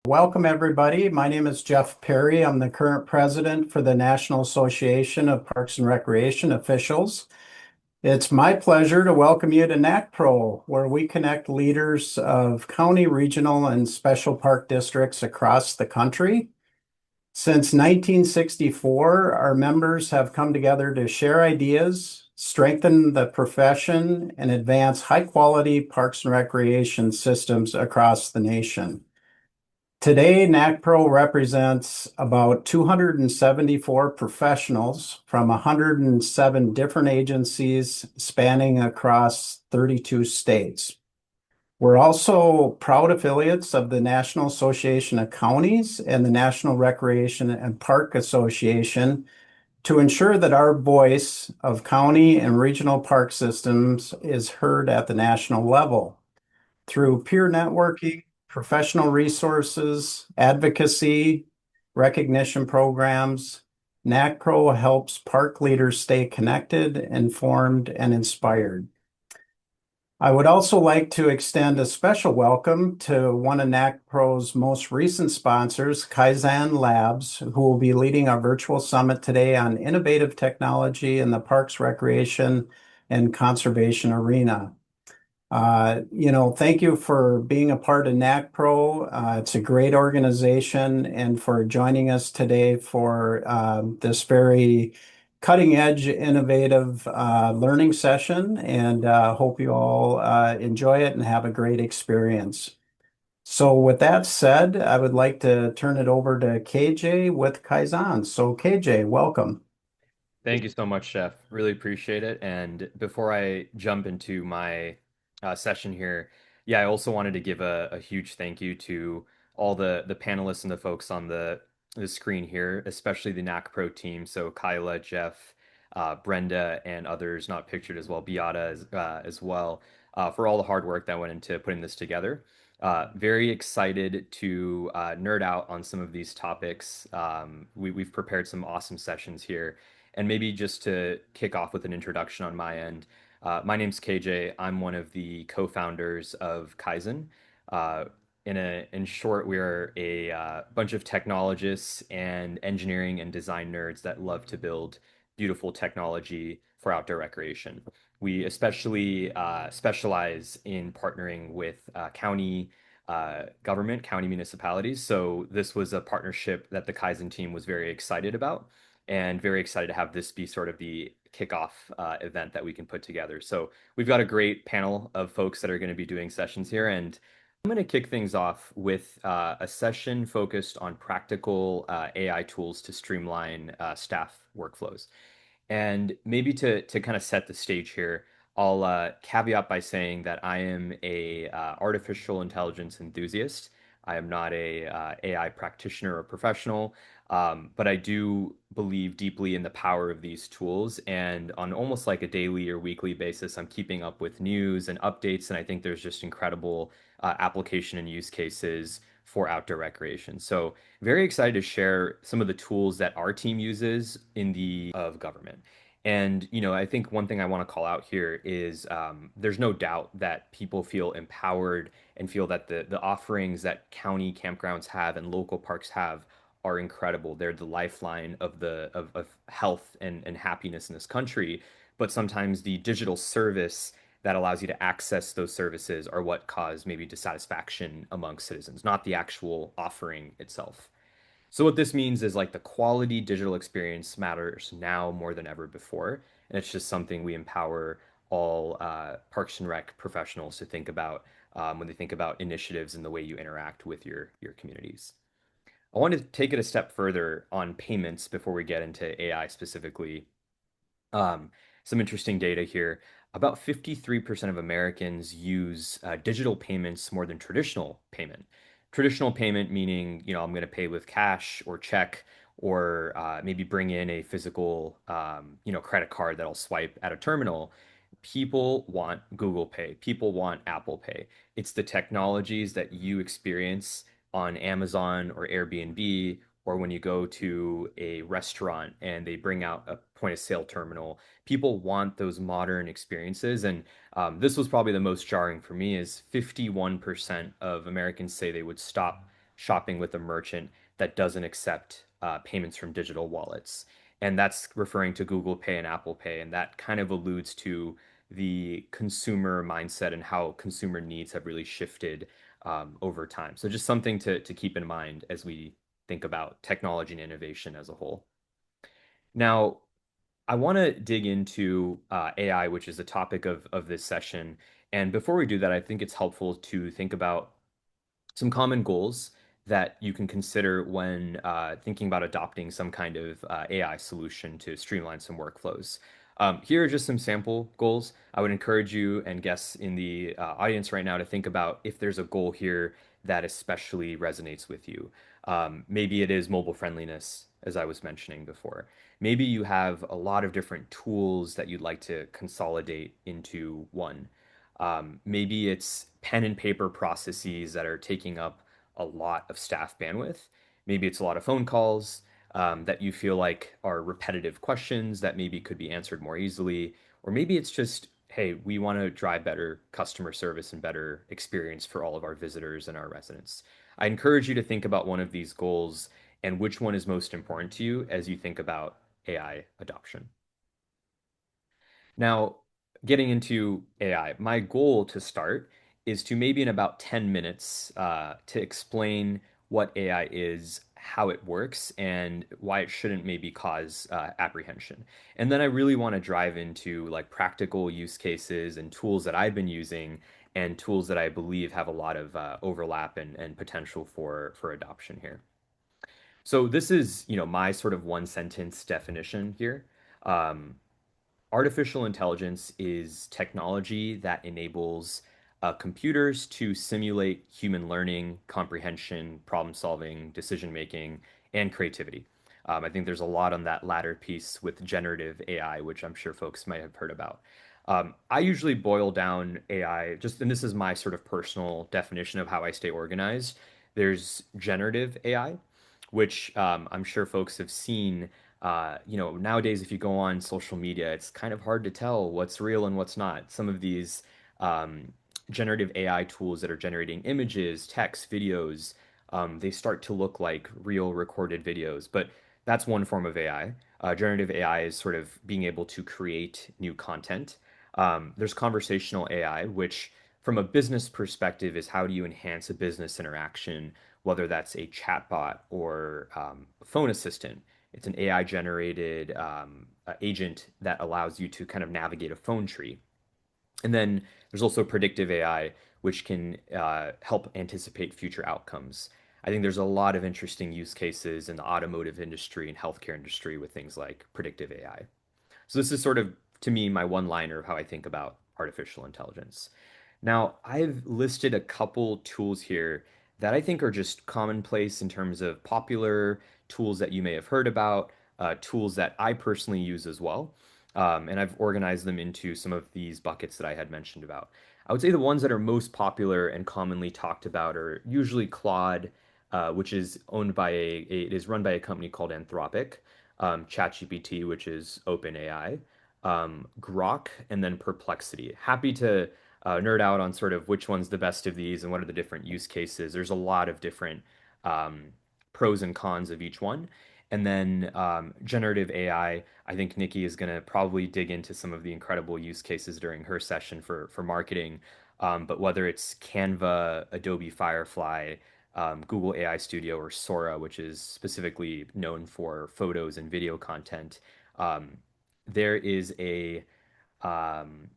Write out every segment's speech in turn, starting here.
Welcome, everybody. My name is Jeff Perry. I'm the current president for the National Association of Parks and Recreation Officials. It's my pleasure to welcome you to NACPRO, where we connect leaders of county, regional, and special park districts across the country. Since 1964, our members have come together to share ideas, strengthen the profession, and advance high-quality parks and recreation systems across the nation. Today, NACPRO represents about 274 professionals from 107 different agencies spanning across 32 states. We're also proud affiliates of the National Association of Counties and the National Recreation and Park Association to ensure that our voice of county and regional park systems is heard at the national level. Through peer networking, professional resources, advocacy, recognition programs, NACPRO helps park leaders stay connected, informed, and inspired. I would also like to extend a special welcome to one of NACPRO's most recent sponsors, Kaizen Labs, who will be leading our virtual summit today on innovative technology in the parks, recreation, and conservation arena. Thank you for being a part of NACPRO. It's a great organization and for joining us today for this very cutting edge, innovative learning session. And hope you all enjoy it and have a great experience. So with that said, I would like to turn it over to KJ with Kaizen. So KJ, welcome. Thank you so much, Chef. Really appreciate it. And before I jump into my session here, yeah, I also wanted to give a huge thank you to all the panelists and the folks on the screen here, especially the NACPRO team. So Kyla, Jeff, Brenda, and others not pictured as well, Beata as well, for all the hard work that went into putting this together. Very excited to nerd out on some of these topics. We've prepared some awesome sessions here. And maybe just to kick off with an introduction on my end, my name's KJ. I'm one of the co-founders of Kaizen. Uh, in short, we're a bunch of technologists and engineering and design nerds that love to build beautiful technology for outdoor recreation. We especially specialize in partnering with county government, county municipalities. So this was a partnership that the Kaizen team was very excited about and very excited to have this be sort of the kickoff event that we can put together. So we've got a great panel of folks that are going to be doing sessions here, and I'm going to kick things off with a session focused on practical AI tools to streamline staff workflows. And maybe to kind of set the stage here, I'll caveat by saying that I am a artificial intelligence enthusiast. I am not a AI practitioner or professional, but I do believe deeply in the power of these tools. And on almost like a daily or weekly basis, I'm keeping up with news and updates. And I think there's just incredible application and use cases for outdoor recreation. So very excited to share some of the tools that our team uses in the of government. And I think one thing I want to call out here is there's no doubt that people feel empowered and feel that the offerings that county campgrounds have and local parks have are incredible. They're the lifeline of health and happiness in this country. But sometimes the digital service that allows you to access those services are what cause maybe dissatisfaction among citizens, not the actual offering itself. So what this means is like the quality digital experience matters now more than ever before, and it's just something we empower all Parks and Rec professionals to think about when they think about initiatives and the way you interact with your communities. I want to take it a step further on payments before we get into AI specifically. Um, some interesting data here. About 53% of Americans use digital payments more than traditional payment. Traditional payment meaning, I'm going to pay with cash or check or maybe bring in a physical, credit card that I'll swipe at a terminal. People want Google Pay. People want Apple Pay. It's the technologies that you experience on Amazon or Airbnb or when you go to a restaurant and they bring out a point of sale terminal. People want those modern experiences. And this was probably the most jarring for me is 51% of Americans say they would stop shopping with a merchant that doesn't accept payments from digital wallets. And that's referring to Google Pay and Apple Pay. And that kind of alludes to the consumer mindset and how consumer needs have really shifted over time. So just something to keep in mind as we think about technology and innovation as a whole. Now, I want to dig into AI, which is the topic of this session. And before we do that, I think it's helpful to think about some common goals that you can consider when thinking about adopting some kind of AI solution to streamline some workflows. Here are just some sample goals. I would encourage you and guests in the audience right now to think about if there's a goal here that especially resonates with you. Maybe it is mobile friendliness, as I was mentioning before. Maybe you have a lot of different tools that you'd like to consolidate into one. Maybe it's pen and paper processes that are taking up a lot of staff bandwidth. Maybe it's a lot of phone calls that you feel like are repetitive questions that maybe could be answered more easily. Or maybe it's just, hey, we want to drive better customer service and better experience for all of our visitors and our residents. I encourage you to think about one of these goals and which one is most important to you as you think about AI adoption. Now, getting into AI, my goal to start is to maybe in about 10 minutes to explain what AI is, how it works, and why it shouldn't maybe cause apprehension. And then I really want to drive into like practical use cases and tools that I've been using and tools that I believe have a lot of overlap and potential for adoption here. So this is, my sort of one sentence definition here. Um, Artificial intelligence is technology that enables computers to simulate human learning, comprehension, problem solving, decision making, and creativity. I think there's a lot on that latter piece with generative AI, which I'm sure folks might have heard about. I usually boil down AI just, and this is my sort of personal definition of how I stay organized. There's generative AI, which I'm sure folks have seen nowadays, if you go on social media, it's kind of hard to tell what's real and what's not. Some of these um, generative AI tools that are generating images, text, videos, they start to look like real recorded videos. But that's one form of AI. Generative AI is sort of being able to create new content. There's conversational AI, which from a business perspective is how do you enhance a business interaction, whether that's a chatbot or a phone assistant. It's an AI generated agent that allows you to kind of navigate a phone tree. And then there's also predictive AI, which can help anticipate future outcomes. I think there's a lot of interesting use cases in the automotive industry and healthcare industry with things like predictive AI. So this is sort of, to me, my one-liner of how I think about artificial intelligence. Now, I've listed a couple tools here that I think are just commonplace in terms of popular tools that you may have heard about, tools that I personally use as well. And I've organized them into some of these buckets that I had mentioned about. I would say the ones that are most popular and commonly talked about are usually Claude, which is owned by it is run by a company called Anthropic, ChatGPT, which is OpenAI, Grok, and then Perplexity. Happy to nerd out on sort of which one's the best of these and what are the different use cases. There's a lot of different um, pros and cons of each one. And then generative AI, I think Nikki is going to probably dig into some of the incredible use cases during her session for marketing. But whether it's Canva, Adobe Firefly, Google AI Studio, or Sora, which is specifically known for photos and video content, um, there is a um,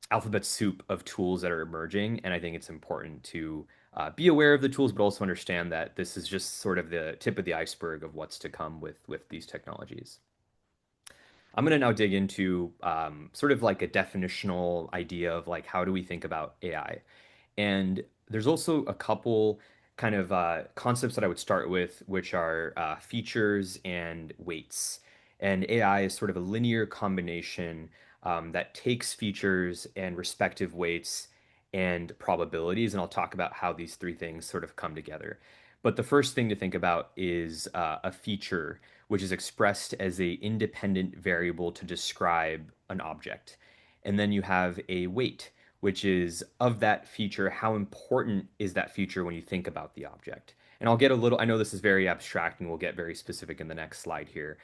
alphabet soup of tools that are emerging, and I think it's important to be aware of the tools, but also understand that this is just sort of the tip of the iceberg of what's to come with these technologies. I'm going to now dig into sort of like a definitional idea of like how do we think about AI. And there's also a couple kind of concepts that I would start with, which are features and weights. And AI is sort of a linear combination that takes features and respective weights and probabilities. And I'll talk about how these three things sort of come together. But the first thing to think about is a feature, which is expressed as a independent variable to describe an object. And then you have a weight, which is of that feature, how important is that feature when you think about the object? And I'll get a little, I know this is very abstract and we'll get very specific in the next slide here.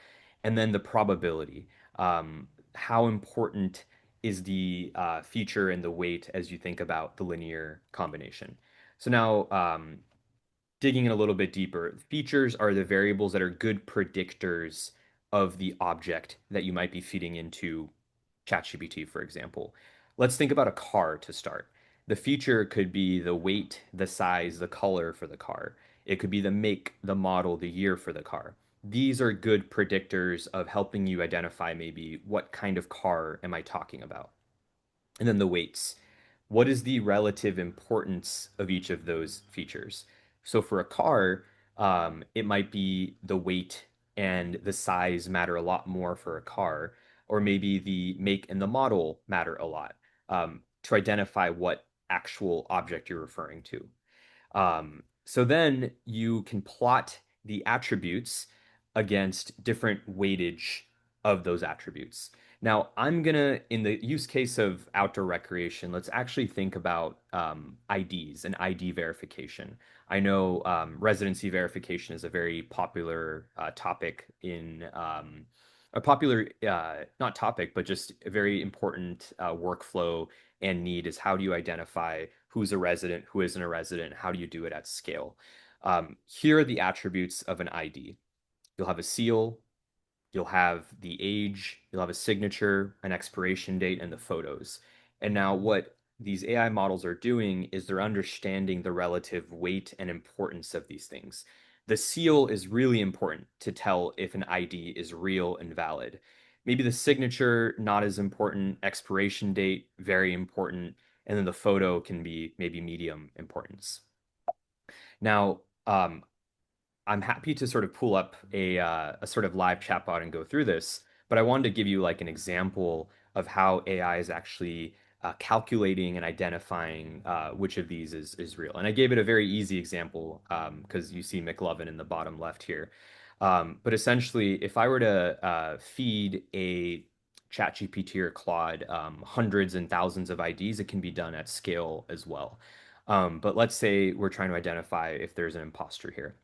And then the probability. How important is the feature and the weight as you think about the linear combination? So now, digging in a little bit deeper, features are the variables that are good predictors of the object that you might be feeding into ChatGPT, for example. Let's think about a car to start. The feature could be the weight, the size, the color for the car. It could be the make, the model, the year for the car. These are good predictors of helping you identify maybe what kind of car am I talking about. And then the weights. What is the relative importance of each of those features? So for a car, it might be the weight and the size matter a lot more for a car, or maybe the make and the model matter a lot to identify what actual object you're referring to. So then you can plot the attributes against different weightage of those attributes. Now, I'm gonna, in the use case of outdoor recreation, let's actually think about IDs and ID verification. I know residency verification is a very popular topic in a popular, not topic, but just a very important workflow and need is how do you identify who's a resident, who isn't a resident, how do you do it at scale? Here are the attributes of an ID. You'll have a seal, you'll have the age, you'll have a signature, an expiration date, and the photos. And now what these AI models are doing is they're understanding the relative weight and importance of these things. The seal is really important to tell if an ID is real and valid. Maybe the signature, not as important, expiration date, very important, and then the photo can be maybe medium importance. Now, I'm happy to sort of pull up a sort of live chatbot and go through this, but I wanted to give you like an example of how AI is actually calculating and identifying which of these is real. And I gave it a very easy example because you see McLovin in the bottom left here. But essentially, if I were to feed a ChatGPT or Claude hundreds and thousands of IDs, it can be done at scale as well. But let's say we're trying to identify if there's an imposter here.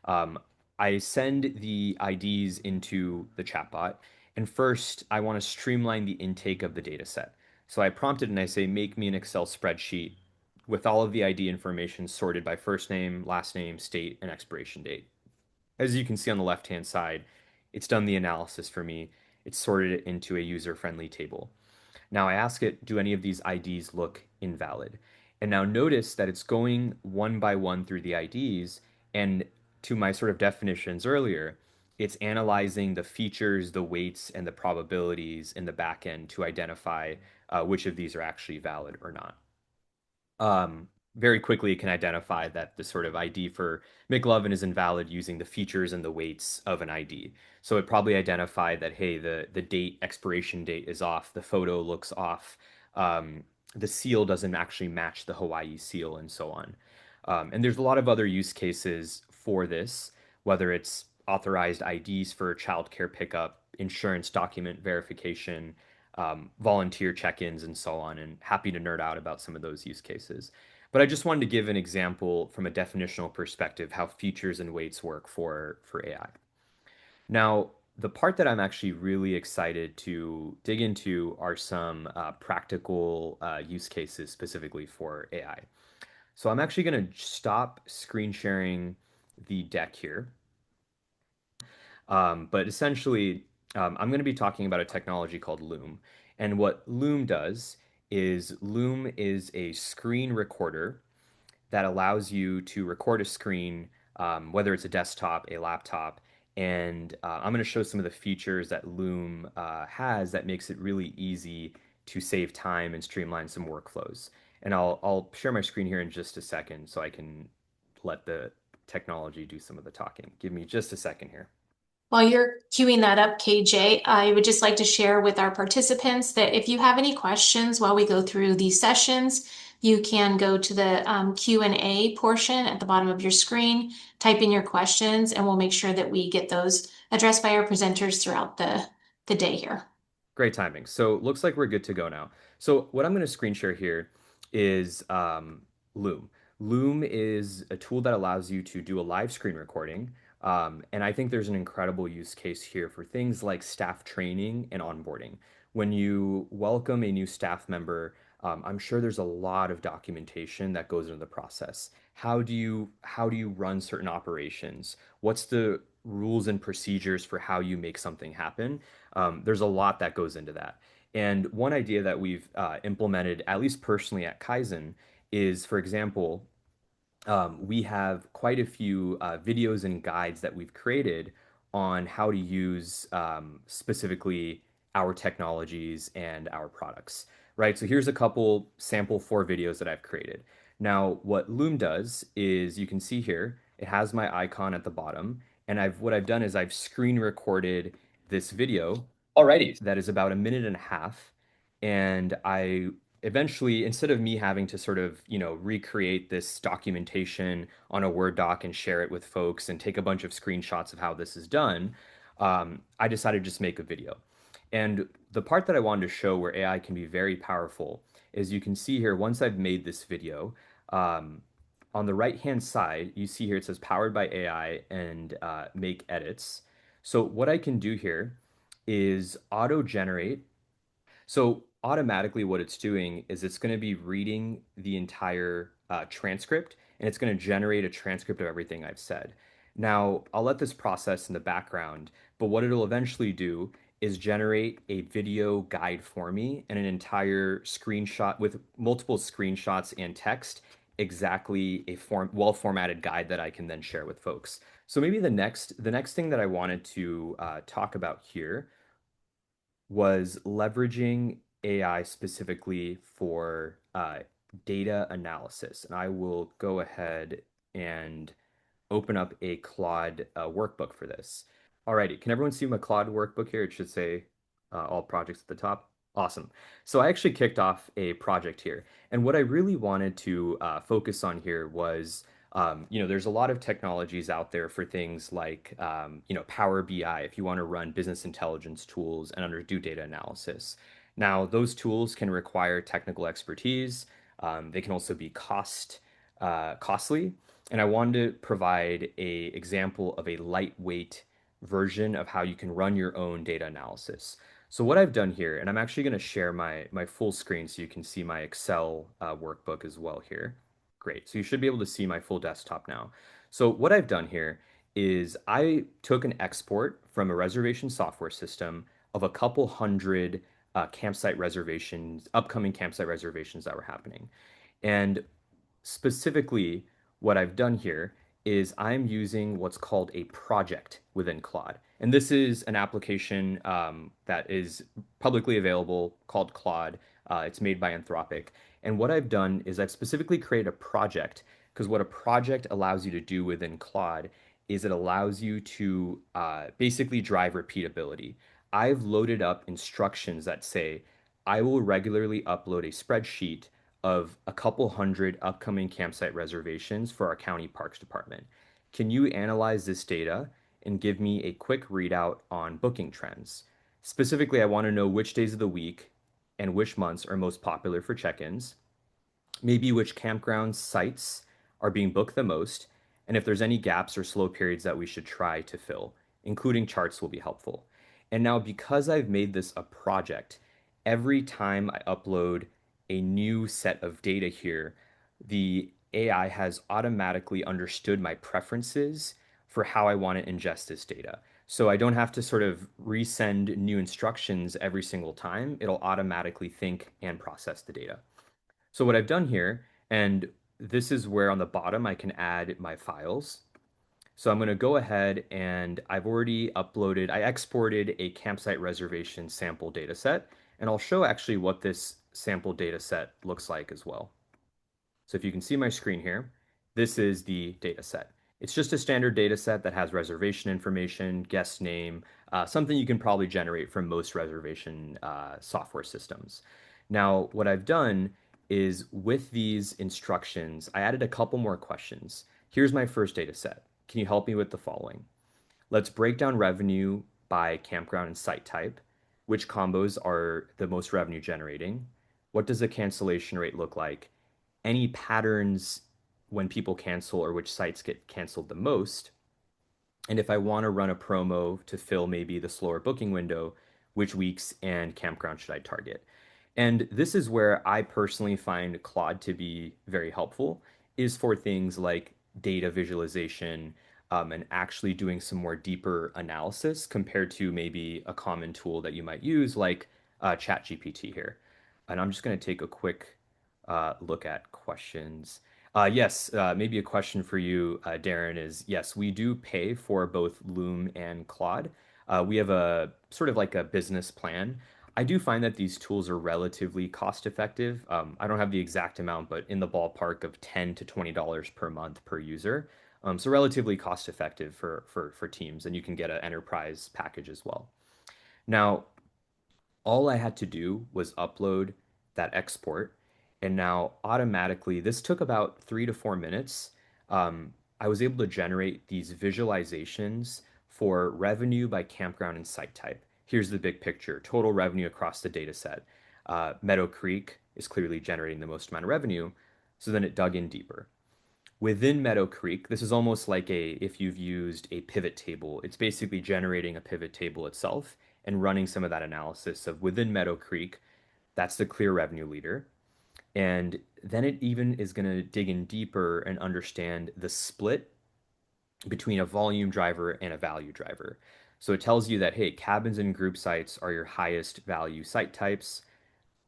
Um, I send the IDs into the chatbot, and first I want to streamline the intake of the data set. So I prompted and I say, make me an Excel spreadsheet with all of the ID information sorted by first name, last name, state, and expiration date. As you can see on the left-hand side, it's done the analysis for me. It's sorted it into a user-friendly table. Now I ask it, do any of these IDs look invalid? And now notice that it's going one by one through the IDs. And to my sort of definitions earlier, it's analyzing the features, the weights, and the probabilities in the back end to identify which of these are actually valid or not. Very quickly it can identify that the sort of ID for McLovin is invalid using the features and the weights of an ID. So it probably identified that, hey, the date, expiration date is off, the photo looks off, the seal doesn't actually match the Hawaii seal, and so on. And there's a lot of other use cases for this, whether it's authorized IDs for childcare pickup, insurance document verification, volunteer check-ins, and so on, and happy to nerd out about some of those use cases. But I just wanted to give an example from a definitional perspective how features and weights work for AI. Now, the part that I'm actually really excited to dig into are some practical use cases specifically for AI. So I'm actually going to stop screen sharing the deck here. But essentially, I'm going to be talking about a technology called Loom. And what Loom is a screen recorder that allows you to record a screen, whether it's a desktop, a laptop. And I'm going to show some of the features that Loom has that makes it really easy to save time and streamline some workflows. And I'll share my screen here in just a second so I can let the technology do some of the talking. Give me just a second here. While you're queuing that up, KJ, I would just like to share with our participants that if you have any questions while we go through these sessions, you can go to the Q&A portion at the bottom of your screen, type in your questions, and we'll make sure that we get those addressed by our presenters throughout the day here. Great timing. So looks like we're good to go now. So what I'm going to screen share here is Loom. Loom is a tool that allows you to do a live screen recording. And I think there's an incredible use case here for things like staff training and onboarding. When you welcome a new staff member, I'm sure there's a lot of documentation that goes into the process. How do you run certain operations? What's the rules and procedures for how you make something happen? There's a lot that goes into that. And one idea that we've implemented, at least personally at Kaizen, is, for example, we have quite a few videos and guides that we've created on how to use specifically our technologies and our products, right? So here's a couple sample 4 videos that I've created. Now, what Loom does is you can see here, it has my icon at the bottom, and what I've done is I've screen recorded this video. Alrighty. That is about a minute and a half, and I eventually, instead of me having to sort of, recreate this documentation on a Word doc and share it with folks and take a bunch of screenshots of how this is done, I decided to just make a video. And the part that I wanted to show where AI can be very powerful is you can see here, once I've made this video, on the right-hand side, you see here it says powered by AI and make edits. So what I can do here is auto-generate. So automatically what it's doing is it's going to be reading the entire transcript, and it's going to generate a transcript of everything I've said. Now, I'll let this process in the background, but what it'll eventually do is generate a video guide for me and an entire screenshot with multiple screenshots and text, exactly a well formatted guide that I can then share with folks. So maybe the next thing that I wanted to talk about here was leveraging AI specifically for data analysis. And I will go ahead and open up a Claude workbook for this. Alrighty, can everyone see my Claude workbook here? It should say all projects at the top. Awesome. So I actually kicked off a project here. And what I really wanted to focus on here was, there's a lot of technologies out there for things like, Power BI, if you want to run business intelligence tools and do data analysis. Now, those tools can require technical expertise. They can also be costly. And I wanted to provide a example of a lightweight version of how you can run your own data analysis. So what I've done here, and I'm actually going to share my full screen so you can see my Excel workbook as well here. Great. So you should be able to see my full desktop now. So what I've done here is I took an export from a reservation software system of a couple hundred campsite reservations, upcoming campsite reservations that were happening. And specifically, what I've done here is I'm using what's called a project within Claude. And this is an application that is publicly available called Claude. It's made by Anthropic. And what I've done is I've specifically created a project, because what a project allows you to do within Claude is it allows you to basically drive repeatability. I've loaded up instructions that say, I will regularly upload a spreadsheet of a couple hundred upcoming campsite reservations for our county parks department. Can you analyze this data and give me a quick readout on booking trends? Specifically, I want to know which days of the week and which months are most popular for check-ins, maybe which campground sites are being booked the most, and if there's any gaps or slow periods that we should try to fill, including charts will be helpful. And now, because I've made this a project, every time I upload a new set of data here, the AI has automatically understood my preferences for how I want to ingest this data. So I don't have to sort of resend new instructions every single time. It'll automatically think and process the data. So what I've done here, and this is where on the bottom I can add my files. So I'm going to go ahead and I exported a campsite reservation sample data set, and I'll show actually what this sample data set looks like as well. So if you can see my screen here, this is the data set. It's just a standard data set that has reservation information, guest name, something you can probably generate from most reservation software systems. Now, what I've done is with these instructions, I added a couple more questions. Here's my first data set. Can you help me with the following? Let's break down revenue by campground and site type. Which combos are the most revenue generating? What does the cancellation rate look like? Any patterns when people cancel or which sites get canceled the most. And if I want to run a promo to fill maybe the slower booking window, which weeks and campground should I target? And this is where I personally find Claude to be very helpful, is for things like data visualization, and actually doing some more deeper analysis compared to maybe a common tool that you might use like ChatGPT here. And I'm just going to take a quick look at questions. Yes, maybe a question for you, Darren, is yes, we do pay for both Loom and Claude. We have a sort of like a business plan. I do find that these tools are relatively cost effective. I don't have the exact amount, but in the ballpark of $10 to $20 per month per user. So relatively cost effective for teams, and you can get an enterprise package as well. Now, all I had to do was upload that export. And now automatically, this took about 3 to 4 minutes. I was able to generate these visualizations for revenue by campground and site type. Here's the big picture, total revenue across the data set. Meadow Creek is clearly generating the most amount of revenue. So then it dug in deeper. Within Meadow Creek, this is almost like if you've used a pivot table, it's basically generating a pivot table itself and running some of that analysis of within Meadow Creek, that's the clear revenue leader. And then it even is going to dig in deeper and understand the split between a volume driver and a value driver. So it tells you that, hey, cabins and group sites are your highest value site types.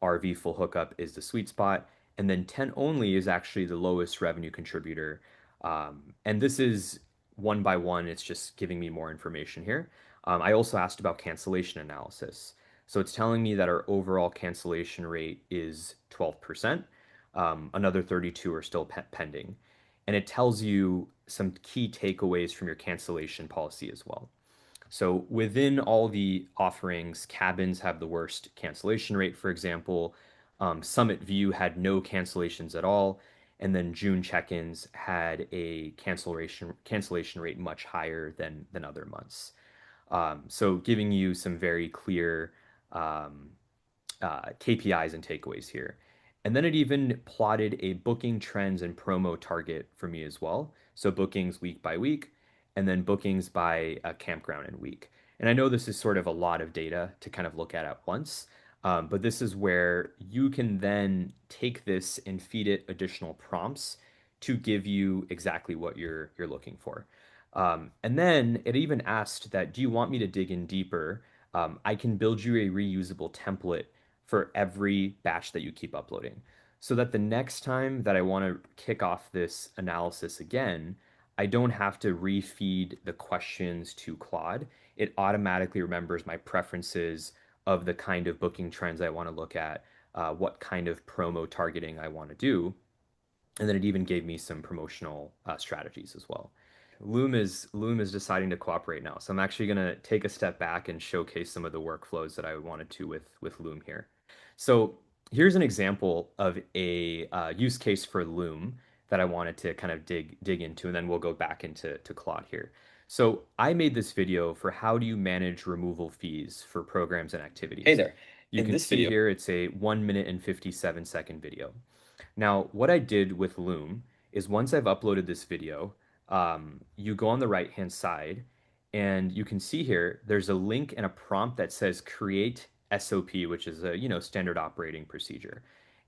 RV full hookup is the sweet spot. And then tent only is actually the lowest revenue contributor. And this is one by one, it's just giving me more information here. I also asked about cancellation analysis. So it's telling me that our overall cancellation rate is 12%. Another 32 are still pending. And it tells you some key takeaways from your cancellation policy as well. So within all the offerings, cabins have the worst cancellation rate, for example. Summit View had no cancellations at all. And then June check-ins had a cancellation rate much higher than other months. So giving you some very clear um, KPIs and takeaways here. And then it even plotted a booking trends and promo target for me as well. So bookings week by week, and then bookings by campground and week. And I know this is sort of a lot of data to kind of look at once, but this is where you can then take this and feed it additional prompts to give you exactly what you're looking for. And then it even asked that, do you want me to dig in deeper? I can build you a reusable template for every batch that you keep uploading. So that the next time that I want to kick off this analysis again, I don't have to refeed the questions to Claude. It automatically remembers my preferences of the kind of booking trends I want to look at, what kind of promo targeting I want to do. And then it even gave me some promotional strategies as well. Loom is deciding to cooperate now. So I'm actually going to take a step back and showcase some of the workflows that I wanted to with Loom here. So here's an example of a use case for Loom that I wanted to kind of dig into, and then we'll go back into Claude here. So I made this video for how do you manage removal fees for programs and activities. Hey there. You In can this see video, here it's a 1 minute and 57-second video. Now, what I did with Loom is once I've uploaded this video, you go on the right-hand side and you can see here, there's a link and a prompt that says create SOP, which is a, standard operating procedure.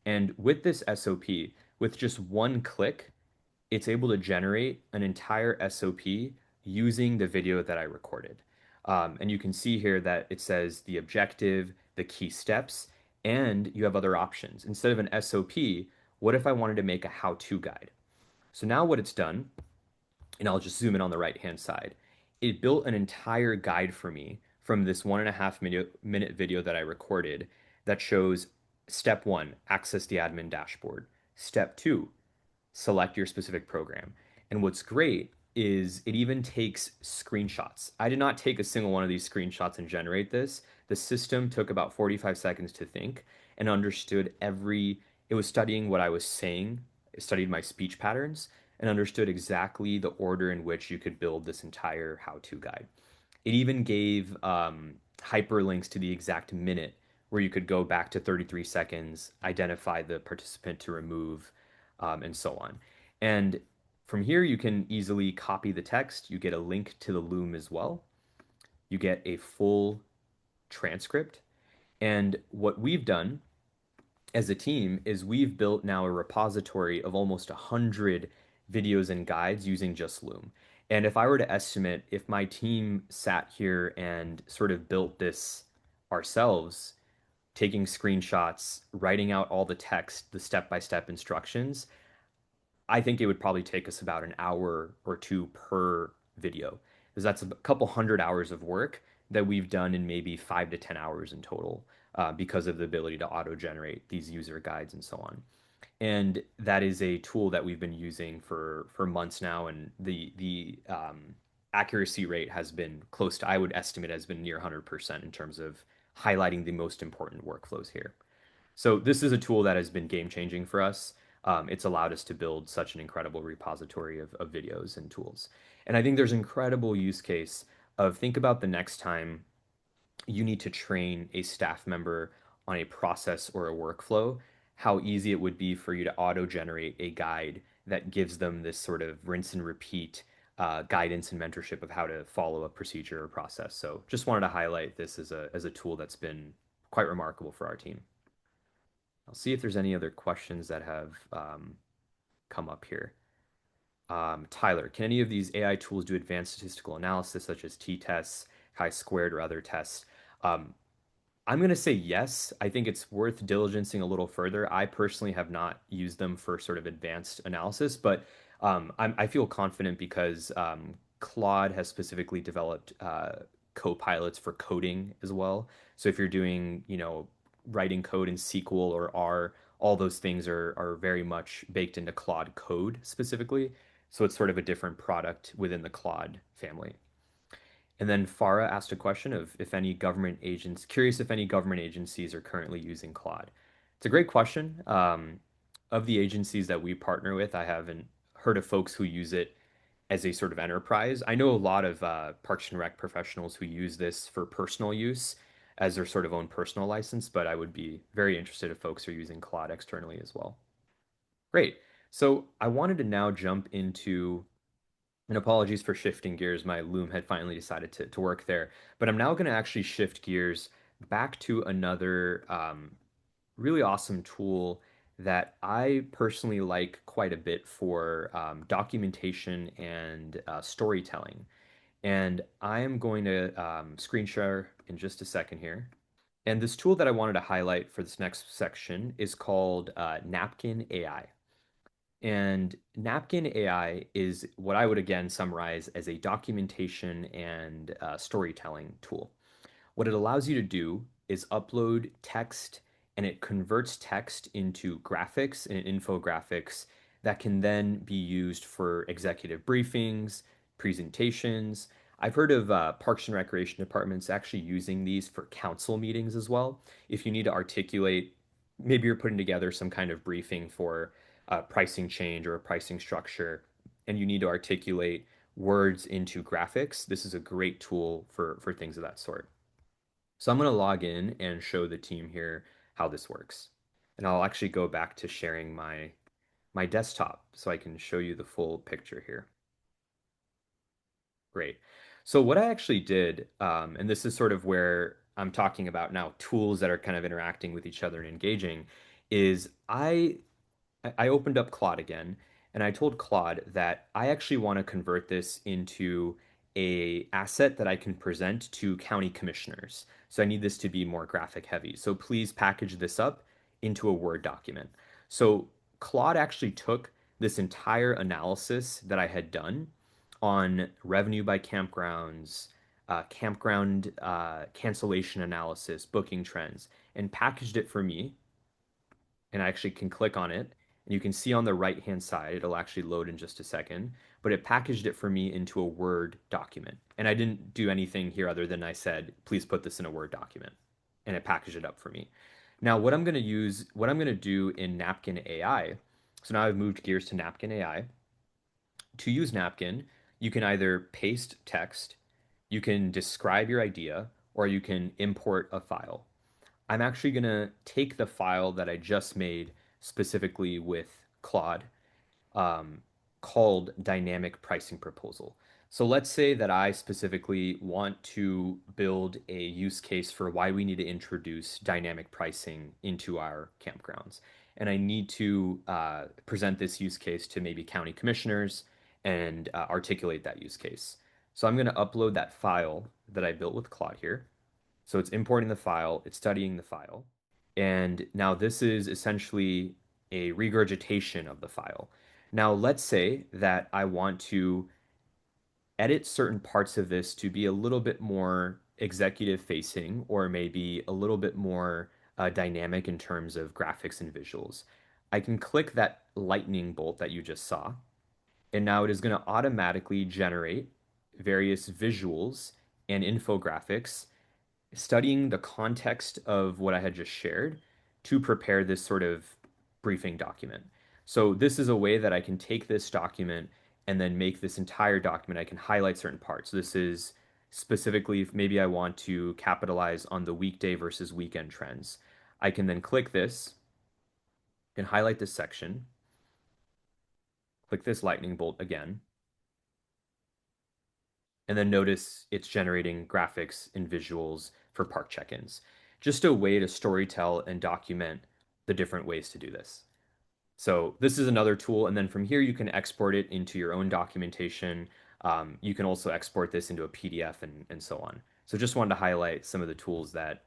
And with this SOP, with just one click, it's able to generate an entire SOP using the video that I recorded. And you can see here that it says the objective, the key steps, and you have other options. Instead of an SOP, what if I wanted to make a how-to guide? So now what it's done, and I'll just zoom in on the right-hand side, it built an entire guide for me from this 1.5 minute video that I recorded that shows step one, access the admin dashboard. Step two, select your specific program. And what's great is it even takes screenshots. I did not take a single one of these screenshots and generate this. The system took about 45 seconds to think and understood it was studying what I was saying, it studied my speech patterns, and understood exactly the order in which you could build this entire how-to guide. It even gave hyperlinks to the exact minute where you could go back to 33 seconds, identify the participant to remove, and so on. And from here, you can easily copy the text. You get a link to the Loom as well. You get a full transcript. And what we've done as a team is we've built now a repository of almost 100 videos and guides using just Loom. And if I were to estimate, if my team sat here and sort of built this ourselves, taking screenshots, writing out all the text, the step-by-step instructions, I think it would probably take us about an hour or two per video, because that's a couple hundred hours of work that we've done in maybe 5 to 10 hours in total, because of the ability to auto-generate these user guides and so on. And that is a tool that we've been using for months now, and the accuracy rate has been close to, I would estimate, has been near 100% in terms of highlighting the most important workflows here. So this is a tool that has been game changing for us. It's allowed us to build such an incredible repository of videos and tools. And I think there's incredible use case of, think about the next time you need to train a staff member on a process or a workflow, how easy it would be for you to auto-generate a guide that gives them this sort of rinse and repeat guidance and mentorship of how to follow a procedure or process. So just wanted to highlight this as a tool that's been quite remarkable for our team. I'll see if there's any other questions that have come up here. Tyler, can any of these AI tools do advanced statistical analysis such as t-tests, chi-squared, or other tests? I'm going to say yes. I think it's worth diligencing a little further. I personally have not used them for sort of advanced analysis, but I feel confident because Claude has specifically developed co-pilots for coding as well. So if you're doing, writing code in SQL or R, all those things are very much baked into Claude Code specifically. So it's sort of a different product within the Claude family. And then Farah asked a question of if any government agents, curious if any government agencies are currently using Claude. It's a great question. Of the agencies that we partner with, I haven't heard of folks who use it as a sort of enterprise. I know a lot of Parks and Rec professionals who use this for personal use as their sort of own personal license, but I would be very interested if folks are using Claude externally as well. Great. So I wanted to now jump into, and apologies for shifting gears. My Loom had finally decided to work there. But I'm now going to actually shift gears back to another really awesome tool that I personally like quite a bit for documentation and storytelling. And I am going to screen share in just a second here. And this tool that I wanted to highlight for this next section is called Napkin AI. And Napkin AI is what I would again summarize as a documentation and storytelling tool. What it allows you to do is upload text, and it converts text into graphics and infographics that can then be used for executive briefings, presentations. I've heard of Parks and Recreation departments actually using these for council meetings as well. If you need to articulate, maybe you're putting together some kind of briefing for a pricing change or a pricing structure, and you need to articulate words into graphics, this is a great tool for things of that sort. So I'm going to log in and show the team here how this works. And I'll actually go back to sharing my desktop so I can show you the full picture here. Great. So what I actually did, and this is sort of where I'm talking about now tools that are kind of interacting with each other and engaging, is I opened up Claude again, and I told Claude that I actually want to convert this into a asset that I can present to county commissioners. So I need this to be more graphic heavy. So please package this up into a Word document. So Claude actually took this entire analysis that I had done on revenue by campgrounds, campground cancellation analysis, booking trends, and packaged it for me, and I actually can click on it, and you can see on the right hand side, it'll actually load in just a second, but it packaged it for me into a Word document. And I didn't do anything here other than I said, please put this in a Word document, and it packaged it up for me. Now, what I'm going to do in Napkin AI, so now I've moved gears to Napkin AI. To use Napkin, you can either paste text, you can describe your idea, or you can import a file. I'm actually going to take the file that I just made specifically with Claude, called dynamic pricing proposal. So let's say that I specifically want to build a use case for why we need to introduce dynamic pricing into our campgrounds. And I need to present this use case to maybe county commissioners and articulate that use case. So I'm going to upload that file that I built with Claude here. So it's importing the file, it's studying the file. And now this is essentially a regurgitation of the file. Now, let's say that I want to edit certain parts of this to be a little bit more executive facing or maybe a little bit more dynamic in terms of graphics and visuals. I can click that lightning bolt that you just saw, and now it is going to automatically generate various visuals and infographics studying the context of what I had just shared to prepare this sort of briefing document. So this is a way that I can take this document and then make this entire document. I can highlight certain parts. This is specifically if maybe I want to capitalize on the weekday versus weekend trends. I can then click this and highlight this section, click this lightning bolt again, and then notice it's generating graphics and visuals for park check-ins. Just a way to storytell and document the different ways to do this. So this is another tool, and then from here you can export it into your own documentation. You can also export this into a PDF and so on. So just wanted to highlight some of the tools that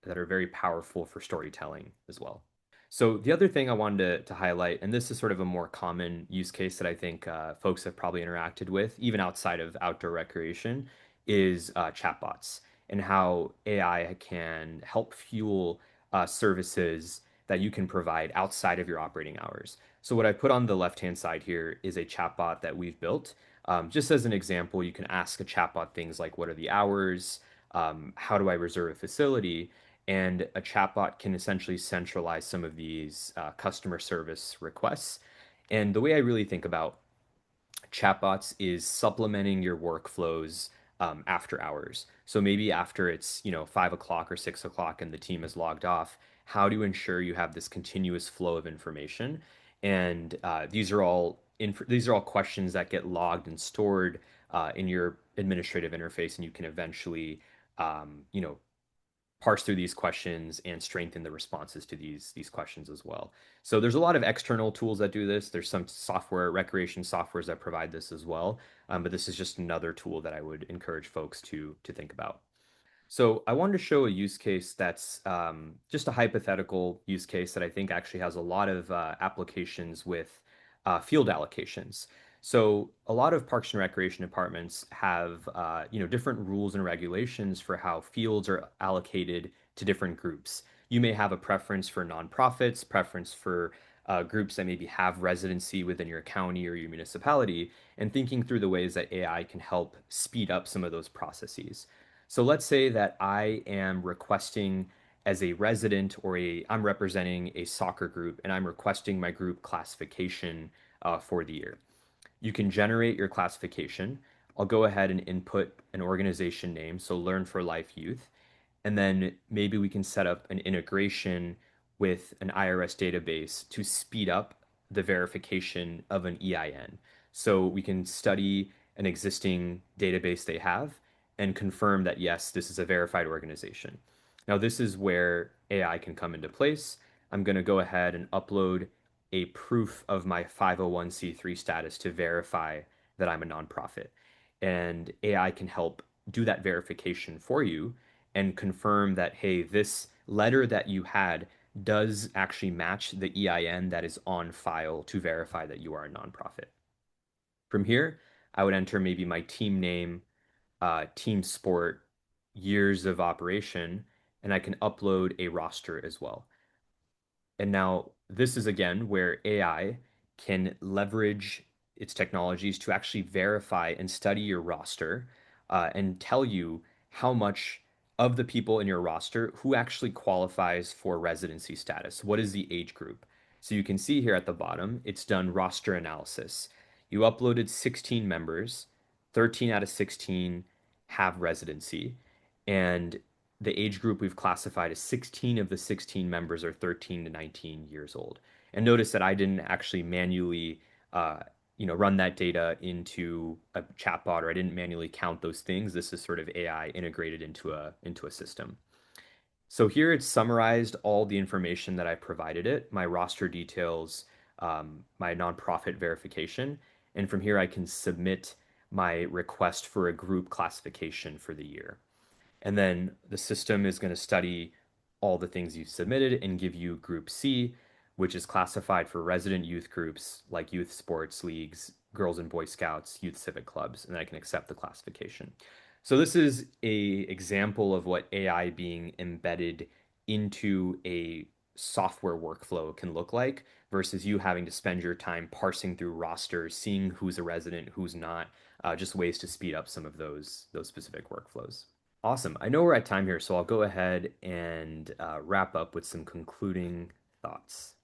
are very powerful for storytelling as well. So the other thing I wanted to highlight, and this is sort of a more common use case that I think folks have probably interacted with, even outside of outdoor recreation, is chatbots and how AI can help fuel services that you can provide outside of your operating hours. So what I put on the left-hand side here is a chatbot that we've built. Just as an example, you can ask a chatbot things like, what are the hours? How do I reserve a facility? And a chatbot can essentially centralize some of these customer service requests. And the way I really think about chatbots is supplementing your workflows after hours. So maybe after it's 5 o'clock or 6 o'clock and the team is logged off, how do you ensure you have this continuous flow of information? And these are all questions that get logged and stored in your administrative interface, and you can eventually parse through these questions and strengthen the responses to these questions as well. So there's a lot of external tools that do this. There's some software, recreation softwares that provide this as well. But this is just another tool that I would encourage folks to think about. So I wanted to show a use case that's just a hypothetical use case that I think actually has a lot of applications with field allocations. So a lot of parks and recreation departments have different rules and regulations for how fields are allocated to different groups. You may have a preference for nonprofits, preference for groups that maybe have residency within your county or your municipality, and thinking through the ways that AI can help speed up some of those processes. So let's say that I am requesting as a resident I'm representing a soccer group and I'm requesting my group classification for the year. You can generate your classification. I'll go ahead and input an organization name, so Learn for Life Youth, and then maybe we can set up an integration with an IRS database to speed up the verification of an EIN. So we can study an existing database they have and confirm that, yes, this is a verified organization. Now, this is where AI can come into place. I'm going to go ahead and upload a proof of my 501c3 status to verify that I'm a nonprofit. And AI can help do that verification for you and confirm that, hey, this letter that you had does actually match the EIN that is on file to verify that you are a nonprofit. From here, I would enter maybe my team name, team sport, years of operation, and I can upload a roster as well. And now this is again where AI can leverage its technologies to actually verify and study your roster and tell you how much of the people in your roster who actually qualifies for residency status. What is the age group? So you can see here at the bottom, it's done roster analysis. You uploaded 16 members, 13 out of 16 have residency, and the age group we've classified as 16 of the 16 members are 13 to 19 years old. And notice that I didn't actually manually run that data into a chatbot, or I didn't manually count those things. This is sort of AI integrated into a system. So here it's summarized all the information that I provided it, my roster details, my nonprofit verification, and from here I can submit my request for a group classification for the year. And then the system is going to study all the things you've submitted and give you Group C, which is classified for resident youth groups like youth sports leagues, Girls and Boy Scouts, youth civic clubs, and then I can accept the classification. So this is a example of what AI being embedded into a software workflow can look like versus you having to spend your time parsing through rosters, seeing who's a resident, who's not, just ways to speed up some of those specific workflows. Awesome. I know we're at time here, so I'll go ahead and wrap up with some concluding thoughts.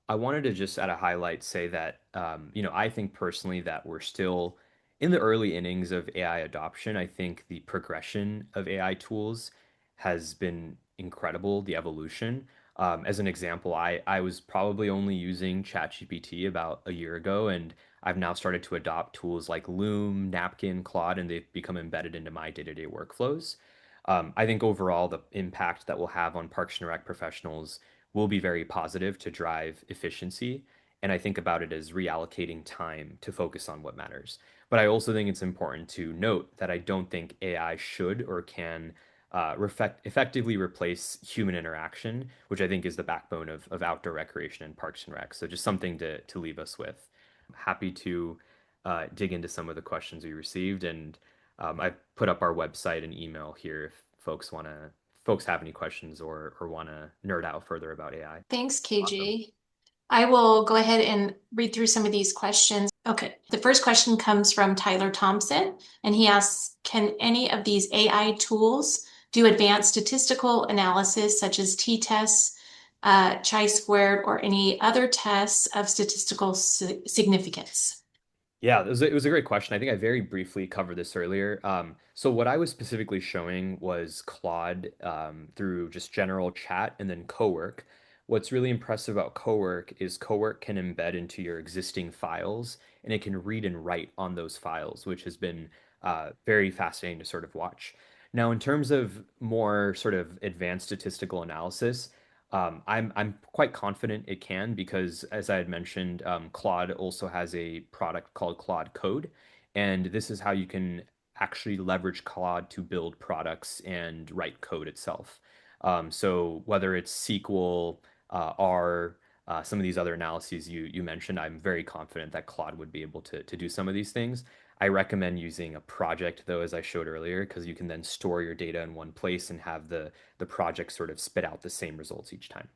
I wanted to just at a highlight say that, I think personally that we're still in the early innings of AI adoption. I think the progression of AI tools has been incredible, the evolution. As an example, I was probably only using ChatGPT about a year ago, and I've now started to adopt tools like Loom, Napkin, Claude, and they've become embedded into my day-to-day workflows. I think overall, the impact that we'll have on Parks and Rec professionals will be very positive to drive efficiency. And I think about it as reallocating time to focus on what matters. But I also think it's important to note that I don't think AI should or can effectively replace human interaction, which I think is the backbone of outdoor recreation and Parks and Rec. So just something to leave us with. I'm happy to dig into some of the questions we received, and I've put up our website and email here if folks have any questions or want to nerd out further about AI. Thanks, Awesome. KJ. I will go ahead and read through some of these questions. Okay, the first question comes from Tyler Thompson, and he asks, can any of these AI tools do advanced statistical analysis such as t-tests, chi-squared, or any other tests of statistical significance? Yeah, it was a great question. I think I very briefly covered this earlier. So what I was specifically showing was Claude through just general chat and then Cowork. What's really impressive about Cowork is Cowork can embed into your existing files and it can read and write on those files, which has been very fascinating to sort of watch. Now, in terms of more sort of advanced statistical analysis, I'm quite confident it can because, as I had mentioned, Claude also has a product called Claude Code, and this is how you can actually leverage Claude to build products and write code itself. So whether it's SQL, R, some of these other analyses you mentioned, I'm very confident that Claude would be able to do some of these things. I recommend using a project though, as I showed earlier, because you can then store your data in one place and have the project sort of spit out the same results each time.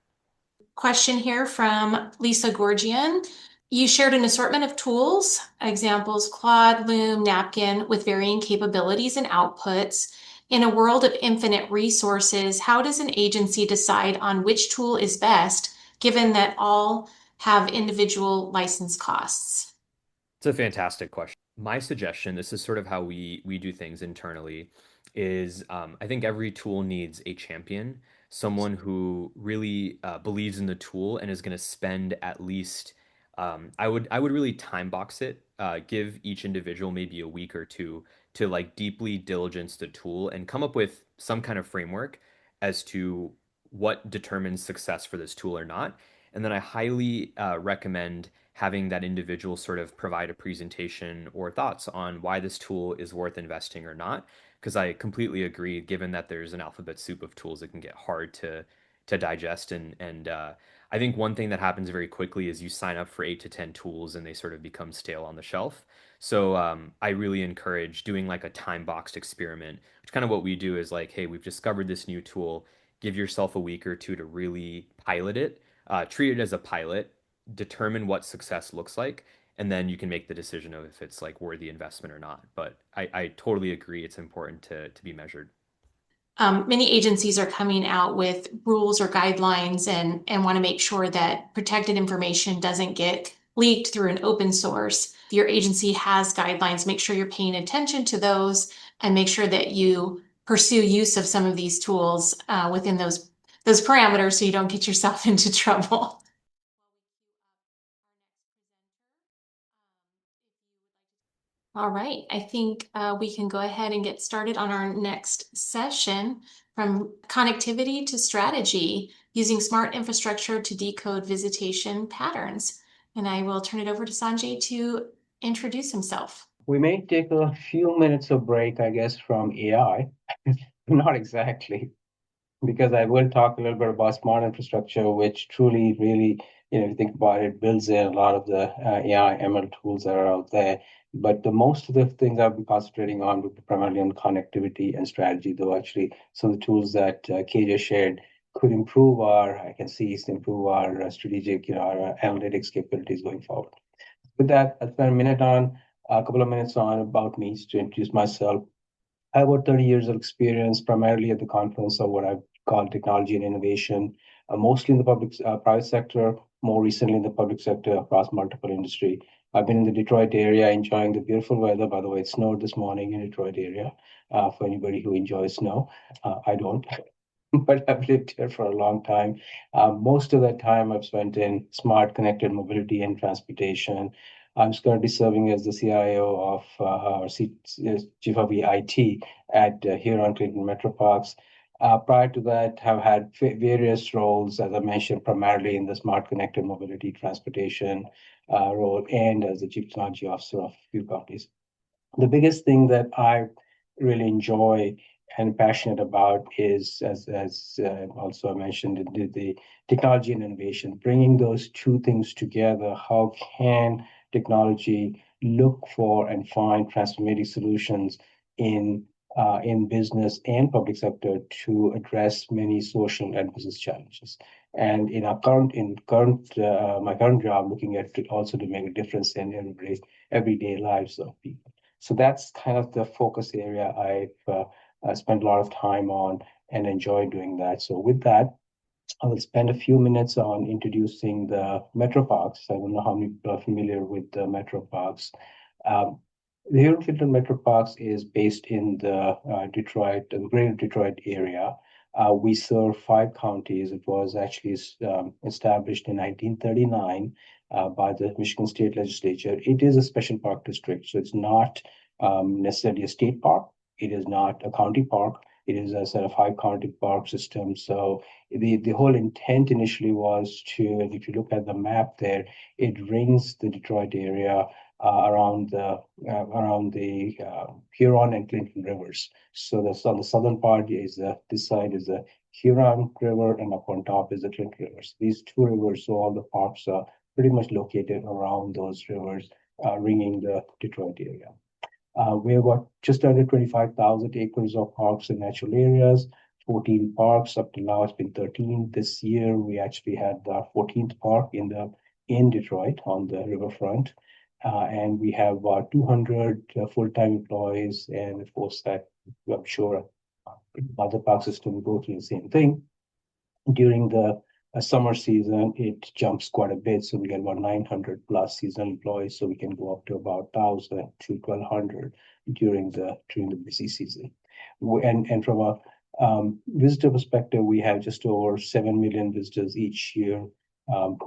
Question here from Lisa Gorgian. You shared an assortment of tools, examples, Claude, Loom, Napkin, with varying capabilities and outputs. In a world of infinite resources, how does an agency decide on which tool is best, given that all have individual license costs? It's a fantastic question. My suggestion, this is sort of how we do things internally, is I think every tool needs a champion, someone who really believes in the tool and is going to spend at least I would really time box it, give each individual maybe a week or two to like deeply diligence the tool and come up with some kind of framework as to what determines success for this tool or not. And then I highly recommend having that individual sort of provide a presentation or thoughts on why this tool is worth investing or not. Because I completely agree, given that there's an alphabet soup of tools, it can get hard to digest. And I think one thing that happens very quickly is you sign up for 8 to 10 tools and they sort of become stale on the shelf. So I really encourage doing like a time boxed experiment, which kind of what we do is like, hey, we've discovered this new tool. Give yourself a week or two to really pilot it, treat it as a pilot, determine what success looks like, and then you can make the decision of if it's like worthy investment or not. But I totally agree it's important to be measured. Many agencies are coming out with rules or guidelines and want to make sure that protected information doesn't get leaked through an open source. If your agency has guidelines, make sure you're paying attention to those and make sure that you pursue use of some of these tools within those parameters so you don't get yourself into trouble. All right, I think we can go ahead and get started on our next session, from connectivity to strategy, using smart infrastructure to decode visitation patterns. And I will turn it over to Sanjay to introduce himself. We may take a few minutes of break, I guess, from AI. Not exactly, because I will talk a little bit about smart infrastructure, which truly, really, if you think about it, builds in a lot of the AI ML tools that are out there. But the most of the things I'll be concentrating on will be primarily on connectivity and strategy, though actually some of the tools that KJ shared could improve I can see, improve our strategic, our analytics capabilities going forward. With that, I'll spend a couple of minutes on about me to introduce myself. I have about 30 years of experience, primarily at the confluence of what I call technology and innovation, mostly in the private sector, more recently in the public sector across multiple industry. I've been in the Detroit area, enjoying the beautiful weather. By the way, it snowed this morning in Detroit area. For anybody who enjoys snow, I don't. But I've lived here for a long time. Most of that time I've spent in smart connected mobility and transportation. I'm currently serving as the CIO of Chief of IT at Huron Clinton Metro Parks. Prior to that, have had various roles, as I mentioned, primarily in the smart connected mobility transportation role and as the Chief Technology Officer of a few companies. The biggest thing that I really enjoy and passionate about is, as also I mentioned, the technology and innovation, bringing those two things together. How can technology look for and find transformative solutions in business and public sector to address many social and business challenges? And in my current job, looking at it also to make a difference in everyday lives of people. So that's kind of the focus area I've spent a lot of time on and enjoy doing that. So with that, I will spend a few minutes on introducing the Metro Parks. I don't know how many people are familiar with the Metro Parks. Um, the Huron Clinton Metro Parks is based in the greater Detroit area. We serve 5 counties. It was actually established in 1939 by the Michigan State Legislature. It is a special park district, so it's not necessarily a state park. It is not a county park. It is a set of 5 county park system. So the whole intent initially was to, and if you look at the map there, it rings the Detroit area around the Huron and Clinton rivers. So that's on the southern part this side is the Huron River, and up on top is the Clinton rivers. These 2 rivers, so all the parks are pretty much located around those rivers, ringing the Detroit area. We have got just under 25,000 acres of parks and natural areas, 14 parks. Up to now, it's been 13. This year, we actually had the 14th park in Detroit on the riverfront. And we have 200 full-time employees. And of course, that I'm sure other park systems will go through the same thing. During the summer season, it jumps quite a bit. So we get about 900 plus seasonal employees. So we can go up to about 1,000 to 1,200 during the busy season. And from a visitor perspective, we have just over 7 million visitors each year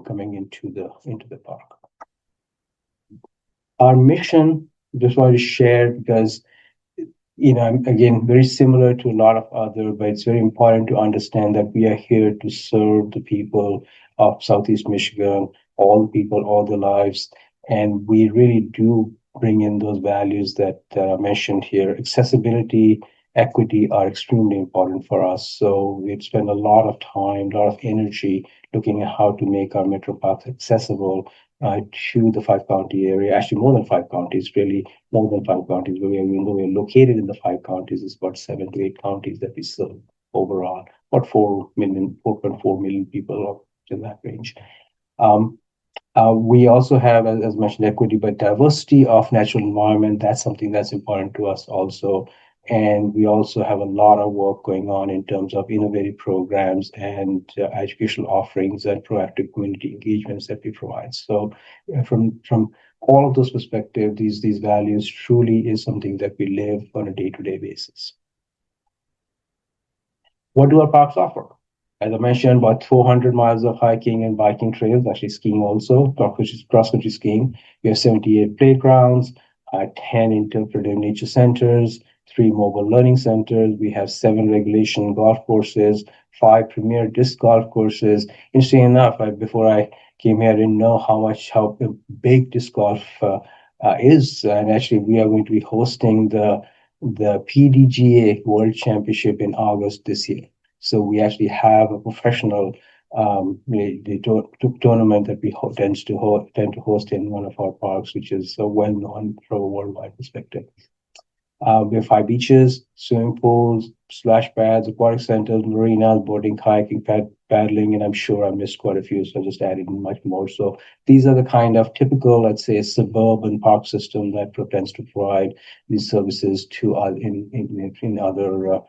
coming into the park. Our mission, just want to share because again, very similar to a lot of other, but it's very important to understand that we are here to serve the people of Southeast Michigan, all the people, all their lives. And we really do bring in those values that are mentioned here. Accessibility, equity are extremely important for us. So we've spent a lot of time, a lot of energy looking at how to make our metro parks accessible to the 5 county area, actually more than 5 counties, really more than 5 counties. Even though we're located in the 5 counties, it's about 7 to 8 counties that we serve overall, about 4.4 million people in that range. We also have, as mentioned, equity, but diversity of natural environment. That's something that's important to us also. And we also have a lot of work going on in terms of innovative programs and educational offerings and proactive community engagements that we provide. So from all of those perspectives, these values truly is something that we live on a day-to-day basis. What do our parks offer? As I mentioned, about 400 miles of hiking and biking trails, actually skiing also, cross-country skiing. We have 78 playgrounds, 10 interpretive nature centers, 3 mobile learning centers. We have 7 regulation golf courses, 5 premier disc golf courses. Interesting enough, before I came here, I didn't know how big disc golf is. And actually, we are going to be hosting the PDGA World Championship in August this year. So we actually have a professional tournament that we tend to host in one of our parks, which is a well-known from a worldwide perspective. We have 5 beaches, swimming pools, splash pads, aquatic centers, marinas, boating, kayaking, paddling, and I'm sure I missed quite a few, so I just added much more. So these are the kind of typical, let's say, suburban park system that tends to provide these services to in other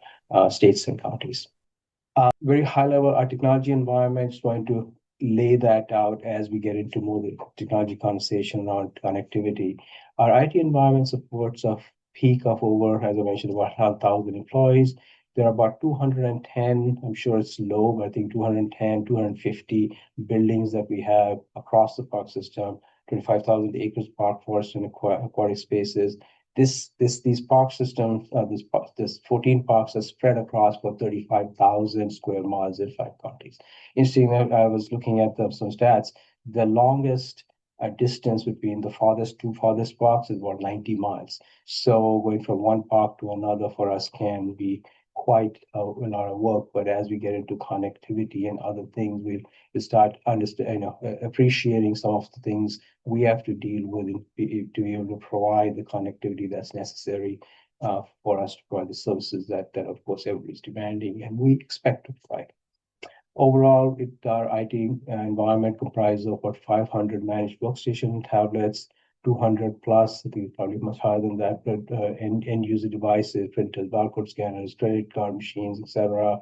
states and counties. Very high level, our technology environment is going to lay that out as we get into more the technology conversation around connectivity. Our IT environment supports a peak of over, as I mentioned, about 1,000 employees. There are about 210, I'm sure it's low, but I think 210, 250 buildings that we have across the park system, 25,000 acres park forest and aquatic spaces. These park systems, this 14 parks are spread across about 35,000 square miles in 5 counties. Interesting, I was looking at some stats. The longest distance between the two farthest parks is about 90 miles. So going from one park to another for us can be quite a lot of work. But as we get into connectivity and other things, we'll start appreciating some of the things we have to deal with to be able to provide the connectivity that's necessary for us to provide the services that of course everybody's demanding and we expect to provide. Overall, our IT environment comprises of about 500 managed workstation tablets, 200 plus, I think probably much higher than that, but end user devices, printers, barcode scanners, credit card machines, etc.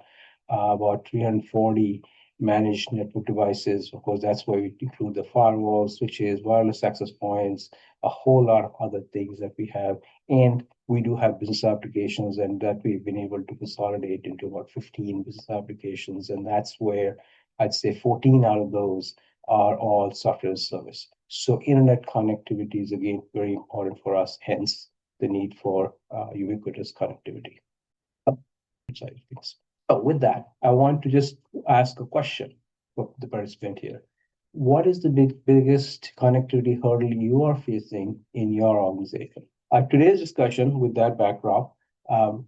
About 340 managed network devices. Of course, that's where we include the firewalls, switches, wireless access points, a whole lot of other things that we have. And we do have business applications, and that we've been able to consolidate into about 15 business applications. And that's where I'd say 14 out of those are all software as a service. So internet connectivity is again very important for us, hence the need for ubiquitous connectivity. Side of things. So with that, I want to just ask a question for the participant here. What is the biggest connectivity hurdle you are facing in your organization? Today's discussion, with that backdrop, I'll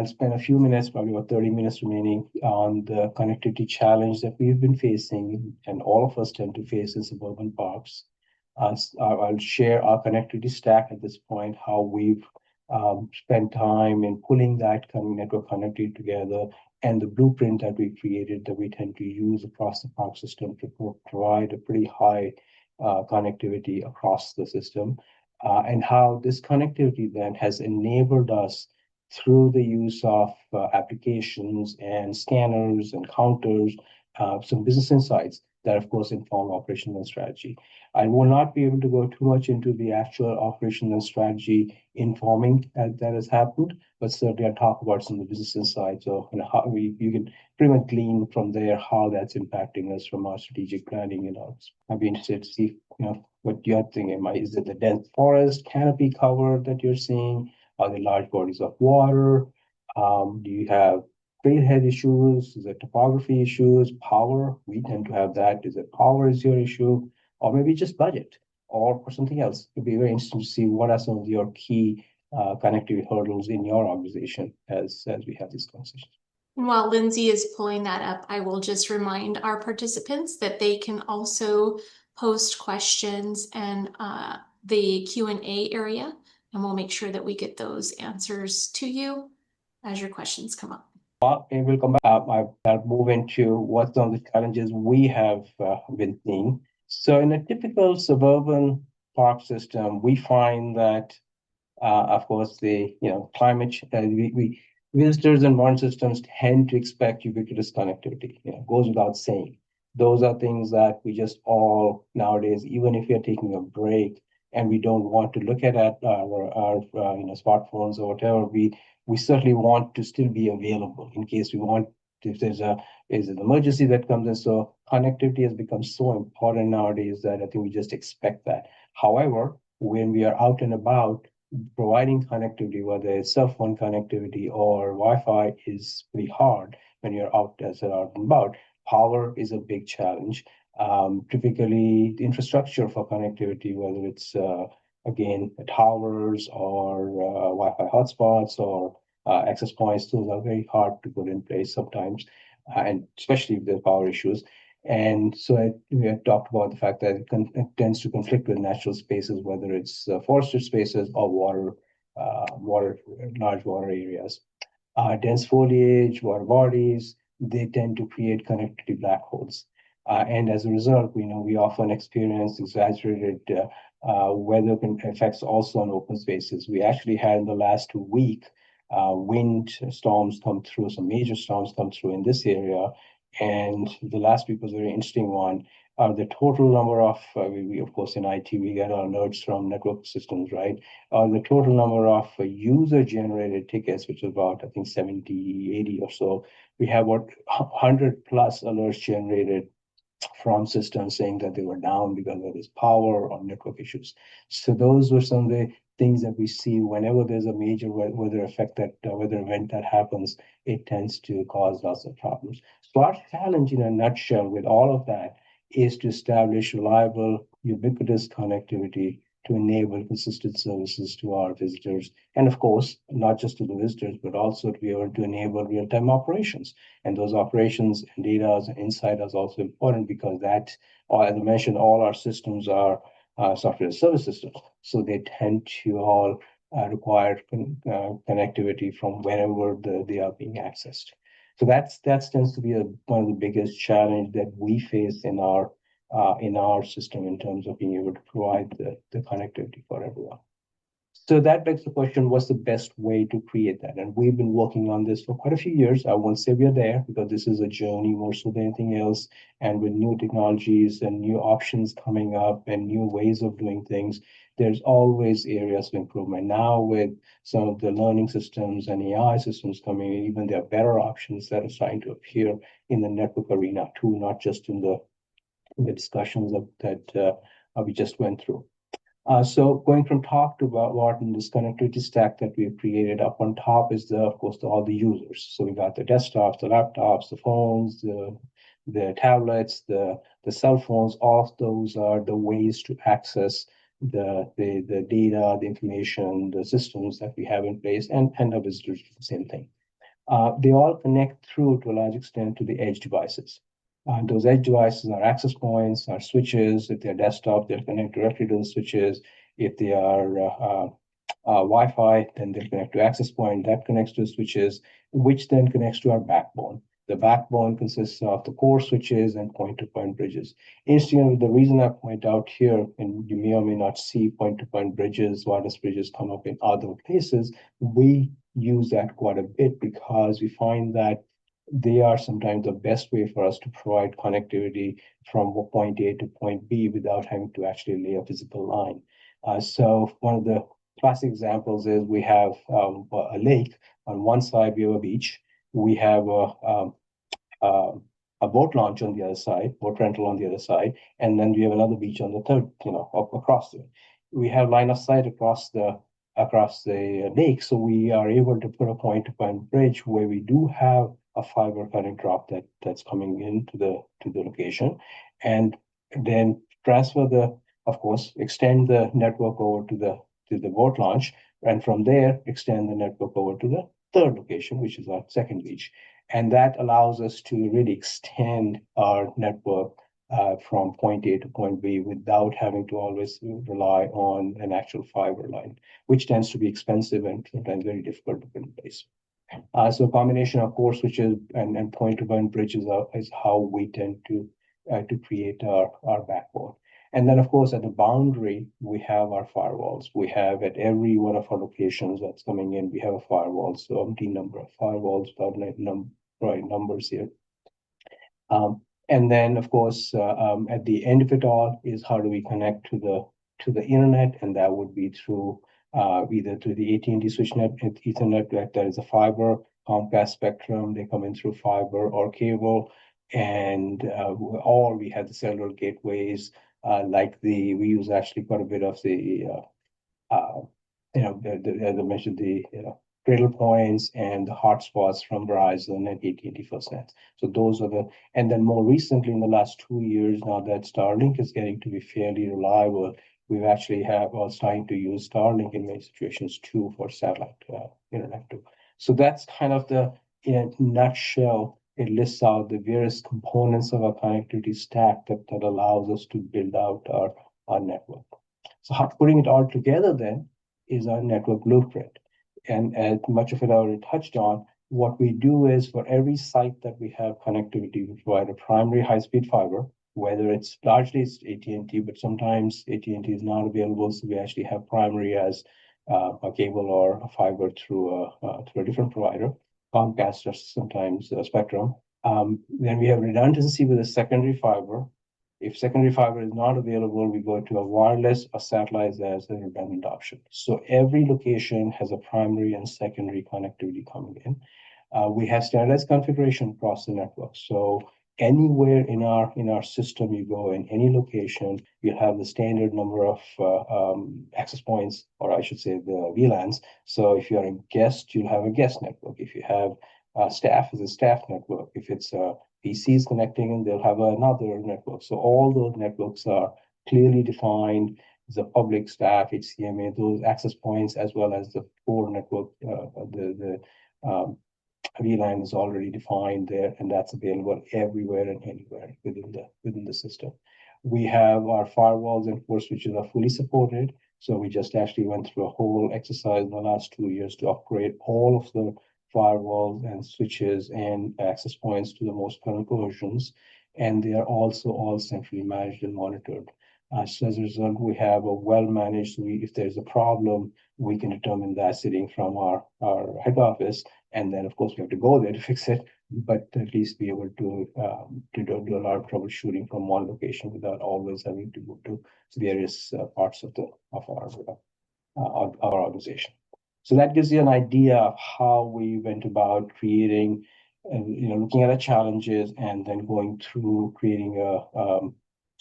spend a few minutes, probably about 30 minutes remaining, on the connectivity challenge that we've been facing and all of us tend to face in suburban parks. I'll share our connectivity stack at this point, how we've spent time in pulling that kind of network connectivity together, and the blueprint that we created that we tend to use across the park system to provide a pretty high connectivity across the system, and how this connectivity then has enabled us through the use of applications and scanners and counters, some business insights that of course inform operational strategy. I will not be able to go too much into the actual operational strategy informing that has happened, but certainly I'll talk about some of the business insights. So how you can pretty much glean from there how that's impacting us from our strategic planning. I'd be interested to see what you're thinking. Is it the dense forest canopy cover that you're seeing? Are there large bodies of water? Do you have trailhead issues? Is it topography issues? Power? We tend to have that. Is it power is your issue? Or maybe just budget or something else. It'd be very interesting to see what are some of your key connectivity hurdles in your organization as we have these conversations. While Lindsay is pulling that up, I will just remind our participants that they can also post questions in the Q&A area, and we'll make sure that we get those answers to you as your questions come up. And we'll come back. I'll move into what some of the challenges we have been seeing. So in a typical suburban park system, we find that, of course, the climate, visitors and modern systems tend to expect ubiquitous connectivity. Goes without saying. Those are things that we just all nowadays, even if we are taking a break and we don't want to look at our smartphones or whatever, we certainly want to still be available in case we want, if there's an emergency that comes in. So connectivity has become so important nowadays that I think we just expect that. However, when we are out and about, providing connectivity, whether it's cell phone connectivity or Wi-Fi, is pretty hard when you're out and about. Power is a big challenge. Typically, the infrastructure for connectivity, whether it's again towers or Wi-Fi hotspots or access points, those are very hard to put in place sometimes, and especially if there's power issues. And so we had talked about the fact that it tends to conflict with natural spaces, whether it's forested spaces or large water areas. Dense foliage, water bodies, they tend to create connectivity black holes. And as a result, we often experience exaggerated weather effects also on open spaces. We actually had in the last week wind storms come through, some major storms come through in this area. And the last week was a very interesting one. The total number of, we of course in IT, we get our alerts from network systems, right? The total number of user-generated tickets, which is about, I think, 70, 80 or so. We have what 100 plus alerts generated from systems saying that they were down because of this power or network issues. So those were some of the things that we see whenever there's a major weather event that happens, it tends to cause lots of problems. So our challenge in a nutshell with all of that is to establish reliable, ubiquitous connectivity to enable consistent services to our visitors. And of course, not just to the visitors, but also to be able to enable real-time operations. And those operations and data and insight is also important because that, as I mentioned, all our systems are software as a service systems. So they tend to all require connectivity from wherever they are being accessed. So that tends to be one of the biggest challenge that we face in our system in terms of being able to provide the connectivity for everyone. So that begs the question, what's the best way to create that? And we've been working on this for quite a few years. I won't say we're there because this is a journey more so than anything else. And with new technologies and new options coming up and new ways of doing things, there's always areas of improvement. Now with some of the learning systems and AI systems coming in, even there are better options that are starting to appear in the network arena too, not just in the discussions that we just went through. So going from top to bottom, this connectivity stack that we've created, up on top is of course, all the users. So we got the desktops, the laptops, the phones, the tablets, the cell phones. All of those are the ways to access the data, the information, the systems that we have in place, and our visitors do the same thing. They all connect through to a large extent to the edge devices. Those edge devices are access points, are switches. If they're desktop, they'll connect directly to the switches. If they are Wi-Fi, then they'll connect to access point. That connects to switches, which then connects to our backbone. The backbone consists of the core switches and point-to-point bridges. Interestingly, the reason I point out here, and you may or may not see point-to-point bridges, wireless bridges come up in other places, we use that quite a bit because we find that they are sometimes the best way for us to provide connectivity from point A to point B without having to actually lay a physical line. So one of the classic examples is we have a lake. On one side, we have a beach. We have a boat launch on the other side, boat rental on the other side, and then we have another beach on the third, up across there. We have line of sight across the lake, so we are able to put a point-to-point bridge where we do have a fiber current drop that's coming into the location, and then extend the network over to the boat launch, and from there extend the network over to the third location, which is our second beach. And that allows us to really extend our network from point A to point B without having to always rely on an actual fiber line, which tends to be expensive and sometimes very difficult to put in place. So a combination of core switches and point-to-point bridges is how we tend to create our backbone. And then, of course, at the boundary, we have our firewalls. We have at every one of our locations that's coming in, we have a firewall. So empty number of firewalls, about numbers here. And then, of course, at the end of it all is how do we connect to the internet, and that would be through either through the AT&T switchnet, Ethernet, that is a fiber, Comcast Spectrum. They come in through fiber or cable, and or we have the cellular gateways we use actually quite a bit of the as I mentioned, the cradle points and the hotspots from Verizon and AT&T FirstNet. So those are and then more recently in the last 2 years, now that Starlink is getting to be fairly reliable, we've actually starting to use Starlink in many situations too for satellite internet too. So that's kind of in a nutshell, it lists out the various components of our connectivity stack that allows us to build out our network. So putting it all together then is our network blueprint. And as much of it I already touched on, what we do is for every site that we have connectivity, we provide a primary high-speed fiber, whether it's largely it's AT&T, but sometimes AT&T is not available, so we actually have primary as a cable or a fiber through a different provider. Comcast or sometimes Spectrum. Then we have redundancy with a secondary fiber. If secondary fiber is not available, we go to a wireless or satellite as a redundant option. So every location has a primary and secondary connectivity coming in. We have standardized configuration across the network. So anywhere in our system you go in any location, you'll have the standard number of access points, or I should say the VLANs. So if you're a guest, you'll have a guest network. If you have staff, is a staff network. If it's PCs connecting, and they'll have another network. So all those networks are clearly defined. The public staff, HCMA, those access points, as well as the core network, VLAN is already defined there, and that's available everywhere and anywhere within the system. We have our firewalls and core switches are fully supported. So we just actually went through a whole exercise in the last 2 years to upgrade all of the firewalls and switches and access points to the most current versions, and they are also all centrally managed and monitored. So as a result, we have a well-managed, if there's a problem, we can determine that sitting from our head office, and then of course we have to go there to fix it, but at least be able to do a lot of troubleshooting from one location without always having to go to various parts of our organization. So that gives you an idea of how we went about creating, looking at the challenges and then going through creating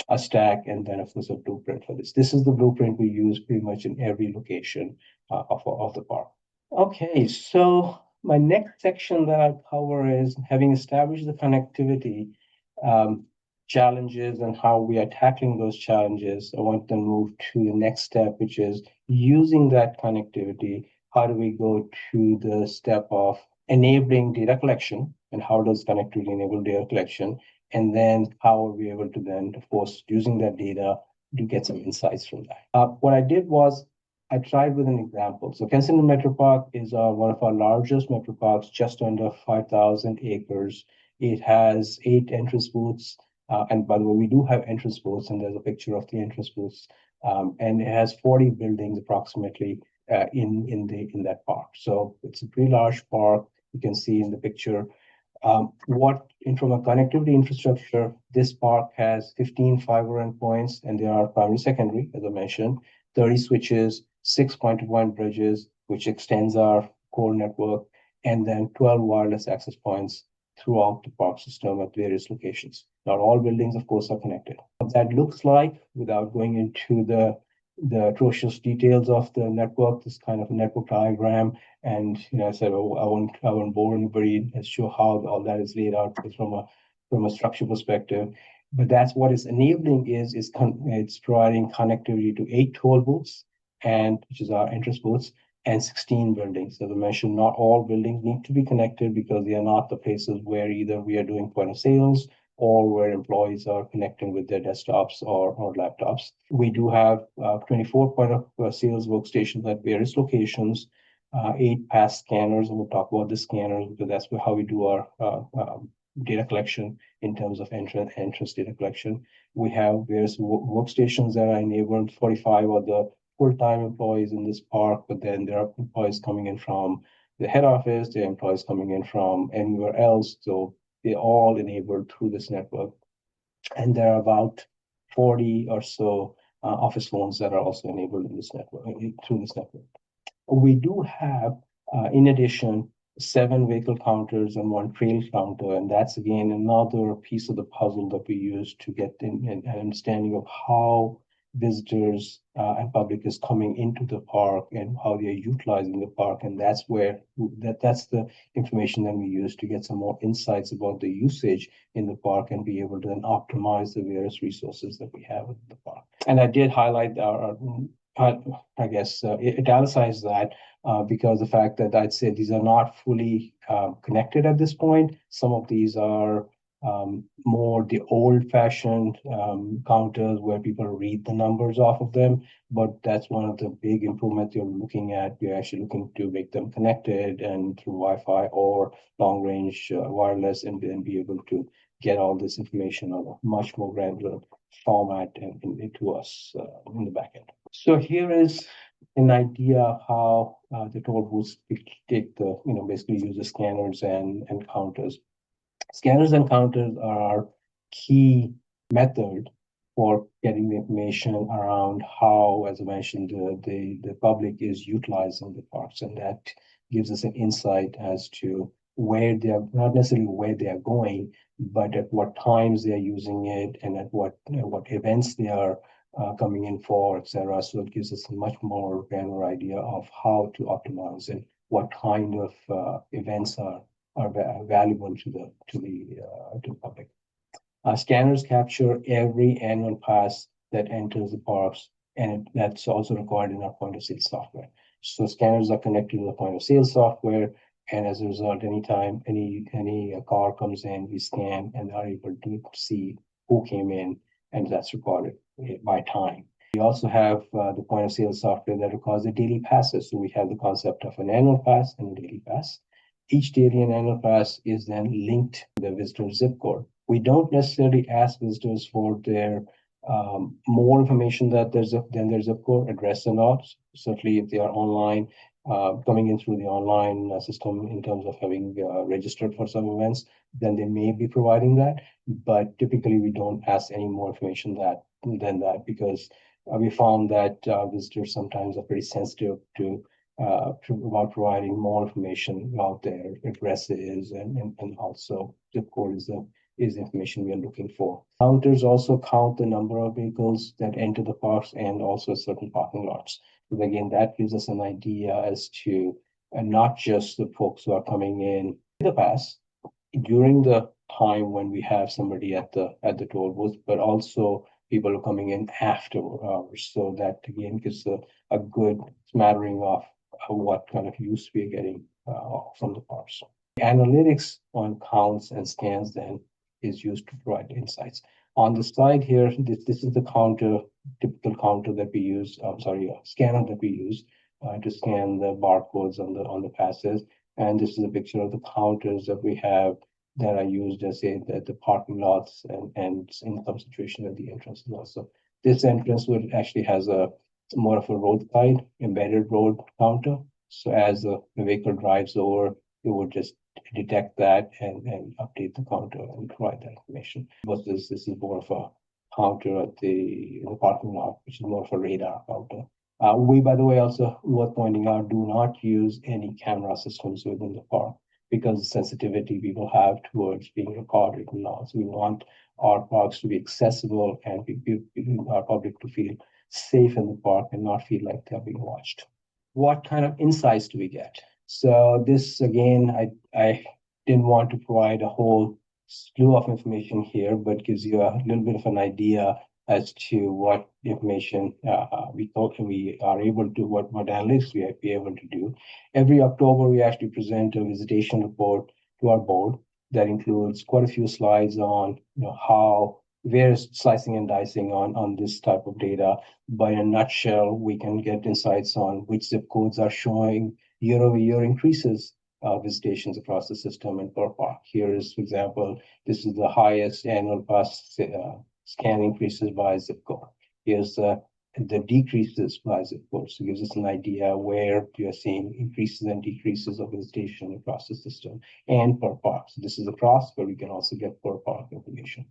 a stack and then of course a blueprint for this. This is the blueprint we use pretty much in every location of the park. Okay, so my next section that I'll cover is having established the connectivity challenges and how we are tackling those challenges. I want to move to the next step, which is using that connectivity. How do we go to the step of enabling data collection, and how does connectivity enable data collection? And then how are we able to then, of course, using that data to get some insights from that? What I did was I tried with an example. So Kensington Metro Park is one of our largest metro parks, just under 5,000 acres. It has 8 entrance booths. And by the way, we do have entrance booths, and there's a picture of the entrance booths. And it has 40 buildings approximately in that park. So it's a pretty large park. You can see in the picture. From a connectivity infrastructure, this park has 15 fiber endpoints, and they are primary, secondary, as I mentioned, 30 switches, 6 point-to-point bridges, which extends our core network, and then 12 wireless access points throughout the park system at various locations. Not all buildings, of course, are connected. What that looks like, without going into the atrocious details of the network, this kind of a network diagram, and I said, I won't bore anybody and show how all that is laid out from a structure perspective. But that's what it's enabling it's providing connectivity to 8 toll booths, which is our entrance booths, and 16 buildings. As I mentioned, not all buildings need to be connected because they are not the places where either we are doing point of sales or where employees are connecting with their desktops or laptops. We do have 24 point of sales workstations at various locations, 8 pass scanners, and we'll talk about the scanners because that's how we do our data collection in terms of entrance data collection. We have various workstations that are enabled. 45 are the full-time employees in this park, but then there are employees coming in from the head office, there are employees coming in from anywhere else. So they're all enabled through this network. And there are about 40 or so office phones that are also enabled in this network, through this network. We do have, in addition, 7 vehicle counters and 1 trail counter. And that's again another piece of the puzzle that we use to get an understanding of how visitors and public is coming into the park and how they are utilizing the park. And that's where that's the information that we use to get some more insights about the usage in the park and be able to then optimize the various resources that we have in the park. And I did highlight I guess italicize that because the fact that I'd say these are not fully connected at this point. Some of these are more the old-fashioned counters where people read the numbers off of them, but that's one of the big improvements you're looking at. You're actually looking to make them connected and through Wi-Fi or long-range wireless, and then be able to get all this information on a much more granular format and into us in the back end. So here is an idea of how the toll booths take the, basically use the scanners and counters. Scanners and counters are our key method for getting the information around how, as I mentioned, the public is utilizing the parks, and that gives us an insight as to where they are, not necessarily where they are going, but at what times they are using it and at what events they are coming in for, etc. So it gives us a much more granular idea of how to optimize and what kind of events are valuable to the public. Scanners capture every annual pass that enters the parks, and that's also recorded in our point of sale software. So scanners are connected to the point of sale software, and as a result, anytime any car comes in, we scan and are able to see who came in, and that's recorded by time. We also have the point of sale software that records the daily passes. So we have the concept of an annual pass and a daily pass. Each daily and annual pass is then linked to the visitor zip code. We don't necessarily ask visitors for their more information than their zip code, address and all. Certainly, if they are online, coming in through the online system in terms of having registered for some events, then they may be providing that. But typically, we don't ask any more information than that because we found that visitors sometimes are pretty sensitive to about providing more information about their addresses and also zip code is the information we are looking for. Counters also count the number of vehicles that enter the parks and also certain parking lots. But again, that gives us an idea as to not just the folks who are coming in the pass during the time when we have somebody at the toll booth, but also people are coming in after hours. So that again gives a good smattering of what kind of use we are getting from the parks. Analytics on counts and scans then is used to provide insights. On the slide here, this is the typical counter that we use. Scanner that we use to scan the barcodes on the passes. And this is a picture of the counters that we have that are used as the parking lots and in some situation at the entrance as well. So this entrance actually has more of a roadside embedded road counter. So as the vehicle drives over, it would just detect that and update the counter and provide that information. But this is more of a counter at the parking lot, which is more of a radar counter. We, by the way, also worth pointing out, do not use any camera systems within the park because the sensitivity we will have towards being recorded and all. So we want our parks to be accessible and our public to feel safe in the park and not feel like they're being watched. What kind of insights do we get? So this, again, I didn't want to provide a whole slew of information here, but gives you a little bit of an idea as to what information we are able to, what analytics we be able to do. Every October, we actually present a visitation report to our board that includes quite a few slides on how various slicing and dicing on this type of data. But in a nutshell, we can get insights on which zip codes are showing year-over-year increases visitations across the system and per park. Here is, for example, this is the highest annual pass scan increases by zip code. Here's the decreases by zip code. So it gives us an idea where we are seeing increases and decreases of visitation across the system and per park. So this is across, but we can also get per park information.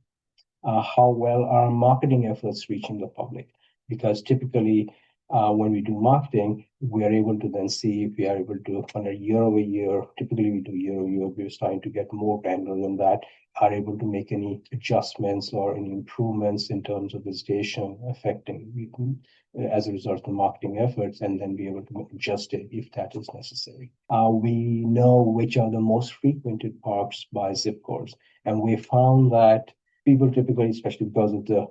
How well are marketing efforts reaching the public? Because typically when we do marketing, we are able to then see if we are able to, on a year over year, typically we do year over year, we're starting to get more granular than that, are able to make any adjustments or any improvements in terms of visitation affecting as a result of the marketing efforts, and then be able to adjust it if that is necessary. We know which are the most frequented parks by zip codes, and we found that people typically, especially because of the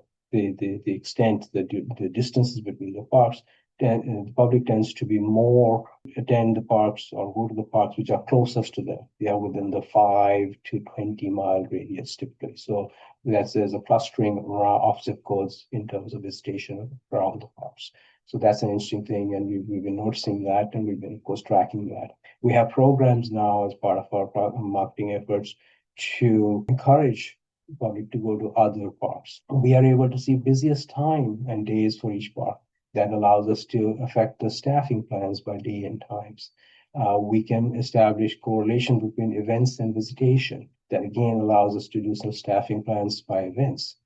extent, the distances between the parks, the public tends to be more attend the parks or go to the parks which are closest to them. They are within the 5 to 20 mile radius typically. So there's a clustering of zip codes in terms of visitation around the parks. So that's an interesting thing, and we've been noticing that, and we've been, of course, tracking that. We have programs now as part of our marketing efforts to encourage the public to go to other parks. We are able to see busiest time and days for each park. That allows us to affect the staffing plans by day and times. We can establish correlation between events and visitation. That again allows us to do some staffing plans by events.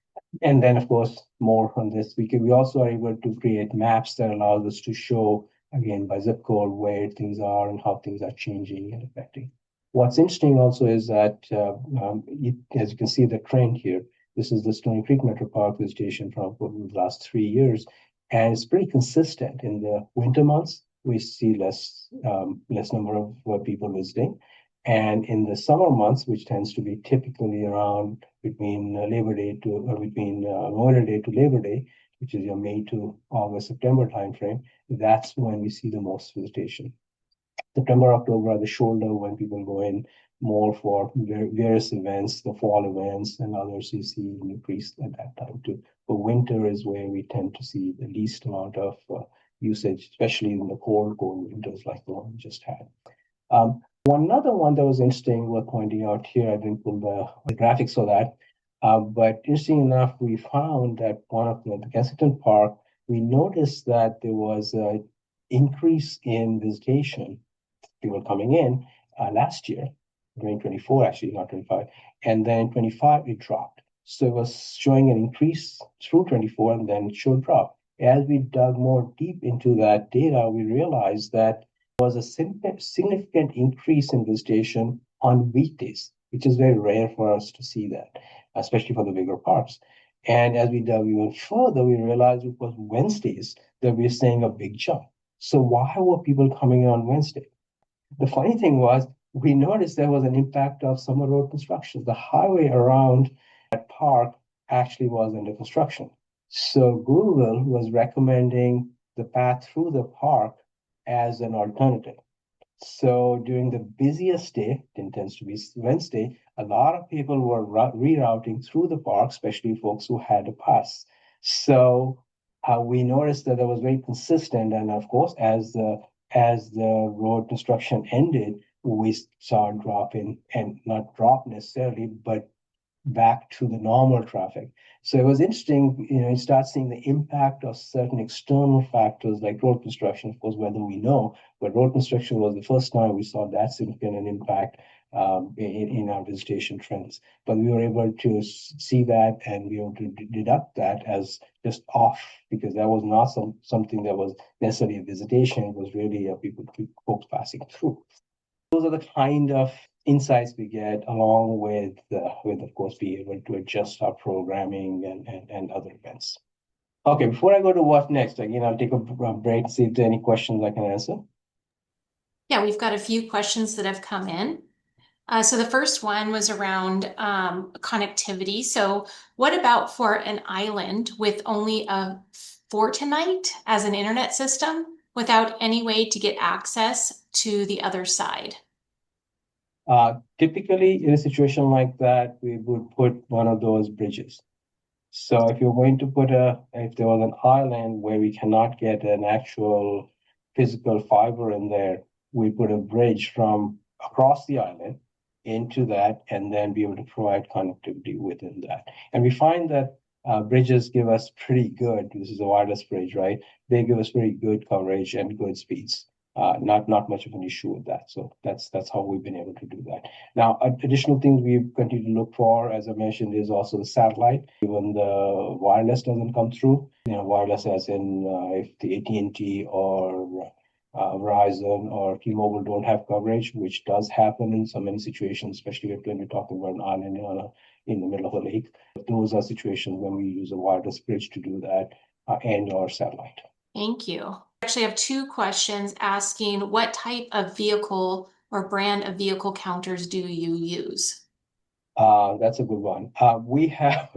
And then, of course, more on this, we also are able to create maps that allows us to show, again, by zip code, where things are and how things are changing and affecting. What's interesting also is that, as you can see the trend here, this is the Stony Creek Metro Park visitation from the last 3 years, and it's pretty consistent. In the winter months, we see less number of people visiting, and in the summer months, which tends to be typically around between Labor Day to Memorial Day to Labor Day, which is your May to August, September timeframe, that's when we see the most visitation. September, October are the shoulder when people go in more for various events, the fall events and others you see an increase at that time too. But winter is where we tend to see the least amount of usage, especially in the cold winters like the one we just had. One other one that was interesting worth pointing out here, I didn't pull the graphics for that, but interesting enough, we found that one of the Kensington Park, we noticed that there was an increase in visitation, people coming in last year, 2024 actually, not 25, and then 25 it dropped. So it was showing an increase through 24 and then it showed drop. As we dug more deep into that data, we realized that there was a significant increase in visitation on weekdays, which is very rare for us to see that, especially for the bigger parks. And as we dug even further, we realized it was Wednesdays that we were seeing a big jump. So why were people coming in on Wednesday? The funny thing was, we noticed there was an impact of summer road construction. The highway around that park actually was under construction. So Google was recommending the path through the park as an alternative. So during the busiest day, it tends to be Wednesday, a lot of people were rerouting through the park, especially folks who had a pass. So we noticed that that was very consistent. And of course, as the road construction ended, we saw a drop in, and not drop necessarily, but back to the normal traffic. So it was interesting, you start seeing the impact of certain external factors like road construction, of course, whether we know, but road construction was the first time we saw that significant an impact in our visitation trends. But we were able to see that and be able to deduct that as just off, because that was not something that was necessarily a visitation. It was really folks passing through. Those are the kind of insights we get, along with of course being able to adjust our programming and other events. Okay, before I go to what next, again, I'll take a break, see if there are any questions I can answer. Yeah, we've got a few questions that have come in. So the first one was around connectivity. So what about for an island with only a Fortinet as an internet system without any way to get access to the other side? Typically, in a situation like that, we would put one of those bridges. So if you're going to if there was an island where we cannot get an actual physical fiber in there, we put a bridge from across the island into that, and then be able to provide connectivity within that. And we find that bridges give us pretty good, this is a wireless bridge, right? They give us very good coverage and good speeds. not much of an issue with that. So that's how we've been able to do that. Now, additional things we continue to look for, as I mentioned, is also the satellite. Even the wireless doesn't come through. Wireless as in if the AT&T or Verizon or T-Mobile don't have coverage, which does happen in so many situations, especially when we're talking about an island in the middle of a lake. Those are situations when we use a wireless bridge to do that, and or satellite. Thank you. I actually have two questions asking what type of vehicle or brand of vehicle counters do you use? That's a good one. We have,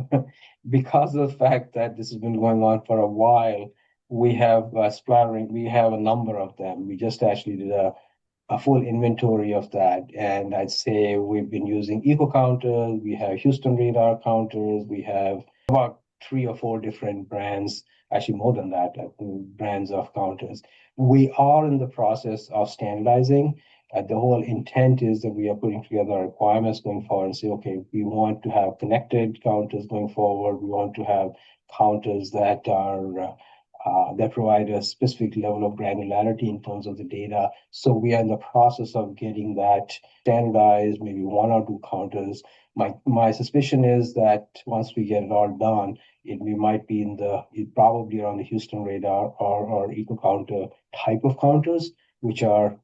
because of the fact that this has been going on for a while, we have splattering, we have a number of them. We just actually did a full inventory of that. And I'd say we've been using eco counters, we have Houston radar counters, we have about 3 or 4 different brands, actually more than that, brands of counters. We are in the process of standardizing. The whole intent is that we are putting together requirements going forward and say, okay, we want to have connected counters going forward. We want to have counters that are that provide a specific level of granularity in terms of the data. So we are in the process of getting that standardized, maybe 1 or 2 counters. My suspicion is that once we get it all done, we might be probably around the Houston radar or eco counter type of counters, which are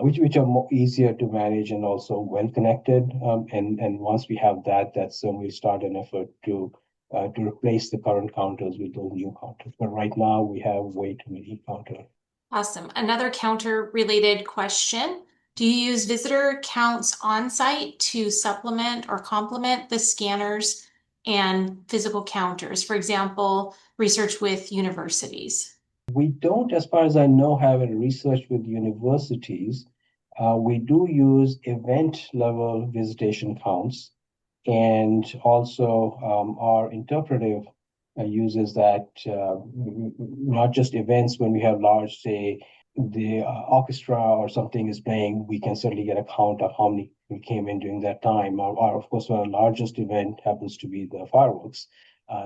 which are more easier to manage and also well connected. And once we have that, that's when we start an effort to replace the current counters with those new counters. But right now we have way too many counters. Awesome. Another counter related question. Do you use visitor counts on site to supplement or complement the scanners and physical counters? For example, research with universities. We don't, as far as I know, have any research with universities. We do use event level visitation counts, and also our interpretive uses that not just events when we have large, say, the orchestra or something is playing, we can certainly get a count of how many people came in during that time. Or of course, our largest event happens to be the fireworks.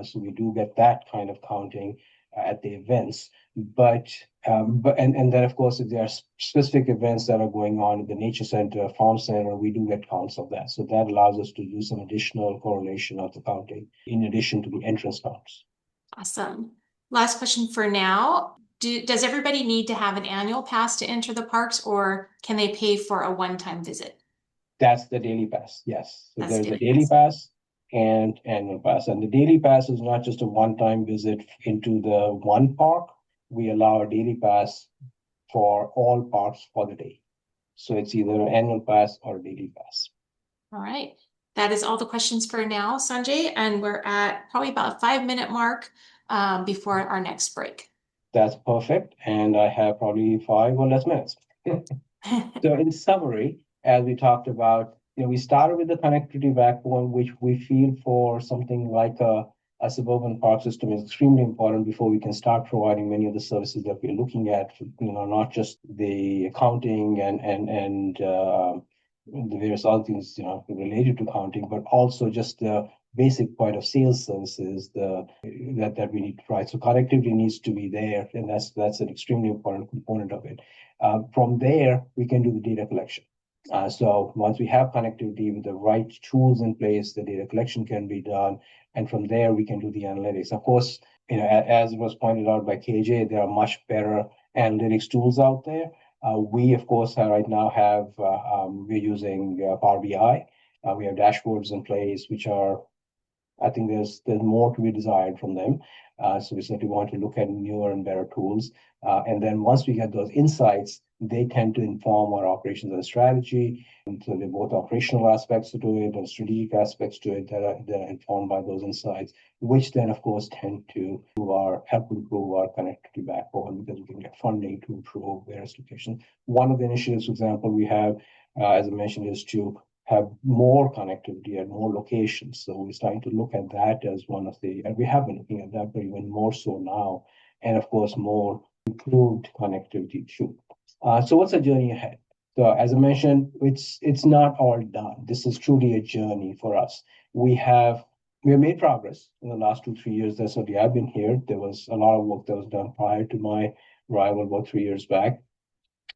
So we do get that kind of counting at the events. But then of course, if there are specific events that are going on at the nature center, farm center, we do get counts of that. So that allows us to do some additional correlation of the counting in addition to the entrance counts. Awesome. Last question for now. Does everybody need to have an annual pass to enter the parks, or can they pay for a one-time visit? That's the daily pass, yes. So That's there's a daily daily pass and annual pass. And the daily pass is not just a one-time visit into the one park. We allow a daily pass for all parks for the day. So it's either an annual pass or a daily pass. All right. That is all the questions for now, Sanjay. And we're at probably about a 5-minute mark before our next break. That's perfect. And I have probably 5 or less minutes. So in summary, as we talked about, we started with the connectivity backbone, which we feel for something like a suburban park system is extremely important before we can start providing many of the services that we're looking at, not just the accounting and the various other things, related to accounting, but also just the basic point of sale services that we need to provide. So connectivity needs to be there, and that's an extremely important component of it. From there, we can do the data collection. So once we have connectivity with the right tools in place, the data collection can be done. And from there, we can do the analytics. Of course, as was pointed out by KJ, there are much better analytics tools out there. We, of course, right now we're using Power BI. We have dashboards in place, which are, I think there's more to be desired from them. So we certainly want to look at newer and better tools. And then once we get those insights, they tend to inform our operations and strategy. And so they're both operational aspects to it and strategic aspects to it that are informed by those insights, which then, of course, tend to help improve our connectivity backbone because we can get funding to improve various locations. One of the initiatives, for example, we have, as I mentioned, is to have more connectivity at more locations. So we're starting to look at that as and we have been looking at that, but even more so now. And of course, more improved connectivity too. So what's the journey ahead? So as I mentioned, it's not all done. This is truly a journey for us. We have we have made progress in the last 2, 3 years. That's what I've been here. There was a lot of work that was done prior to my arrival about 3 years back.